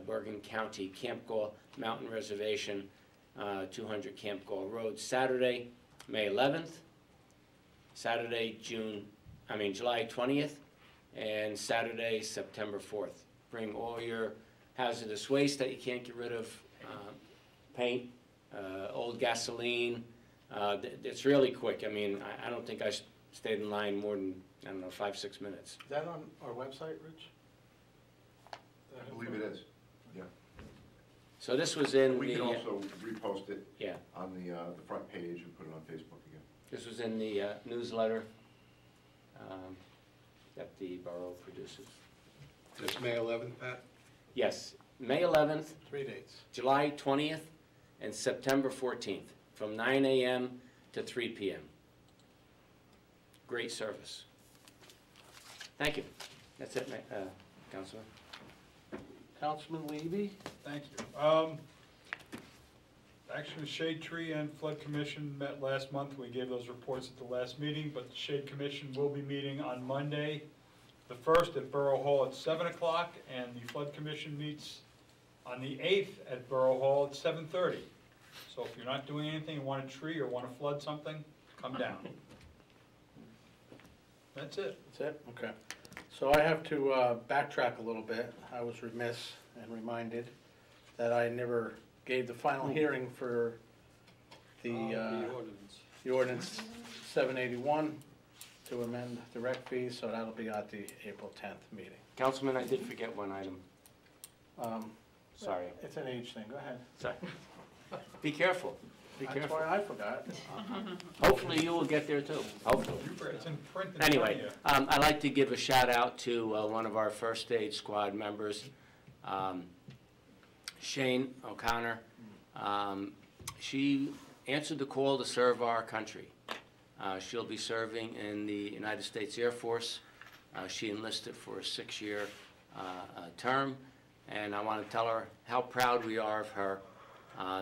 Bergen County Camp Gall Mountain Reservation, 200 Camp Gall Road, Saturday, May 11th, Saturday, July 20th, and Saturday, September 4th. Bring all your hazardous waste that you can't get rid of, paint, old gasoline. It's really quick. I mean, I don't think I stayed in line more than, 5-6 minutes. Is that on our website, Rich? I believe it is, yeah. So this was in We the, can also repost it yeah, on the front page and put it on Facebook again. this was in the newsletter that the borough produces. That's May 11th, Pat? Yes, May 11th, 3 dates. July 20th, and September 14th, from 9 a.m. to 3 p.m. Great service. Thank you. That's it, Councilman. Councilman Levy? Thank you. Actually, Shade Tree and Flood Commission met last month. We gave those reports at the last meeting, but the Shade Commission will be meeting on Monday, the 1st at Borough Hall at 7 o'clock, and the Flood Commission meets on the 8th at Borough Hall at 7:30. So if you're not doing anything, you want a tree or want to flood something, come down. That's it. That's it? Okay. So I have to backtrack a little bit. I was remiss and reminded that I never gave the final hearing for the ordinance 781 to amend the rec fees, so that'll be at the April 10th meeting. Councilman, I did forget one item. Sorry. It's an age thing, go ahead. Sorry. Be careful. Be That's careful. why I forgot. Hopefully you will get there too. Hopefully. It's in print in front of Anyway, you. I'd like to give a shout out to one of our first aid squad members, Shane O'Connor. She answered the call to serve our country. She'll be serving in the United States Air Force. She enlisted for a 6-year term, and I want to tell her how proud we are of her,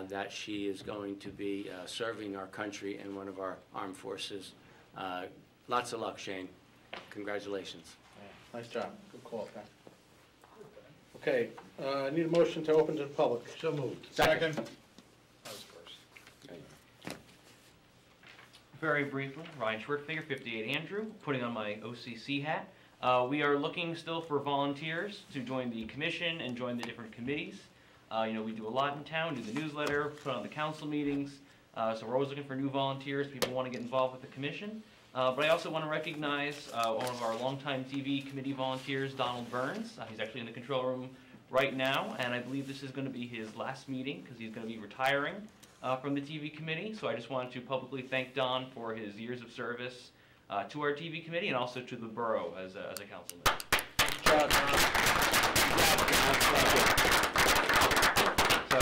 that she is going to be serving our country in one of our armed forces. Lots of luck, Shane. Congratulations. Nice job. Good call, Pat. Okay, I need a motion to open to the public. So moved. Second. Very briefly, Ryan Schwertfeger, 58 Andrew, putting on my OCC hat. We are looking still for volunteers to join the commission and join the different committees. We do a lot in town, do the newsletter, put on the council meetings, so we're always looking for new volunteers, people who want to get involved with the commission. But I also want to recognize one of our longtime TV committee volunteers, Donald Burns. He's actually in the control room right now, and I believe this is going to be his last meeting because he's going to be retiring from the TV committee. So I just wanted to publicly thank Don for his years of service to our TV committee and also to the borough as a councilman. Good job, So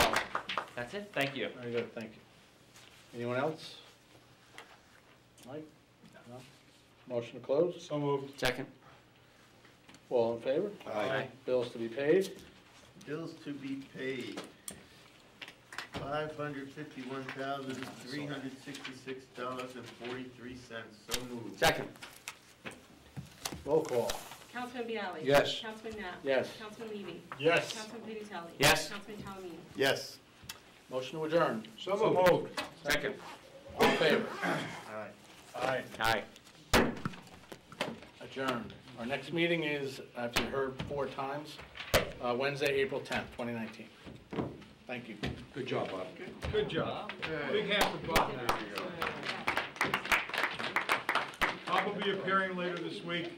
that's it. Thank you. Very good, thank you. Anyone else? Mike? No? Motion to close? So moved. Second. All in favor? Aye. Bills to be paid? Bills to be paid, $551,366.43. So moved. Second. Roll call. Councilman Bialy. Yes. Councilman Knapp. Yes. Councilman Levy. Yes. Councilman Peditelli. Yes. Councilman Talamini. Yes. Motion to adjourn. So moved. Second. All in favor? Aye. Aye. Adjourned. Our next meeting is, as you heard 4 times, Wednesday, April 10th, 2019. Thank you. Good job, Bob. Good job. Big hand for Bob. Bob will be appearing later this week.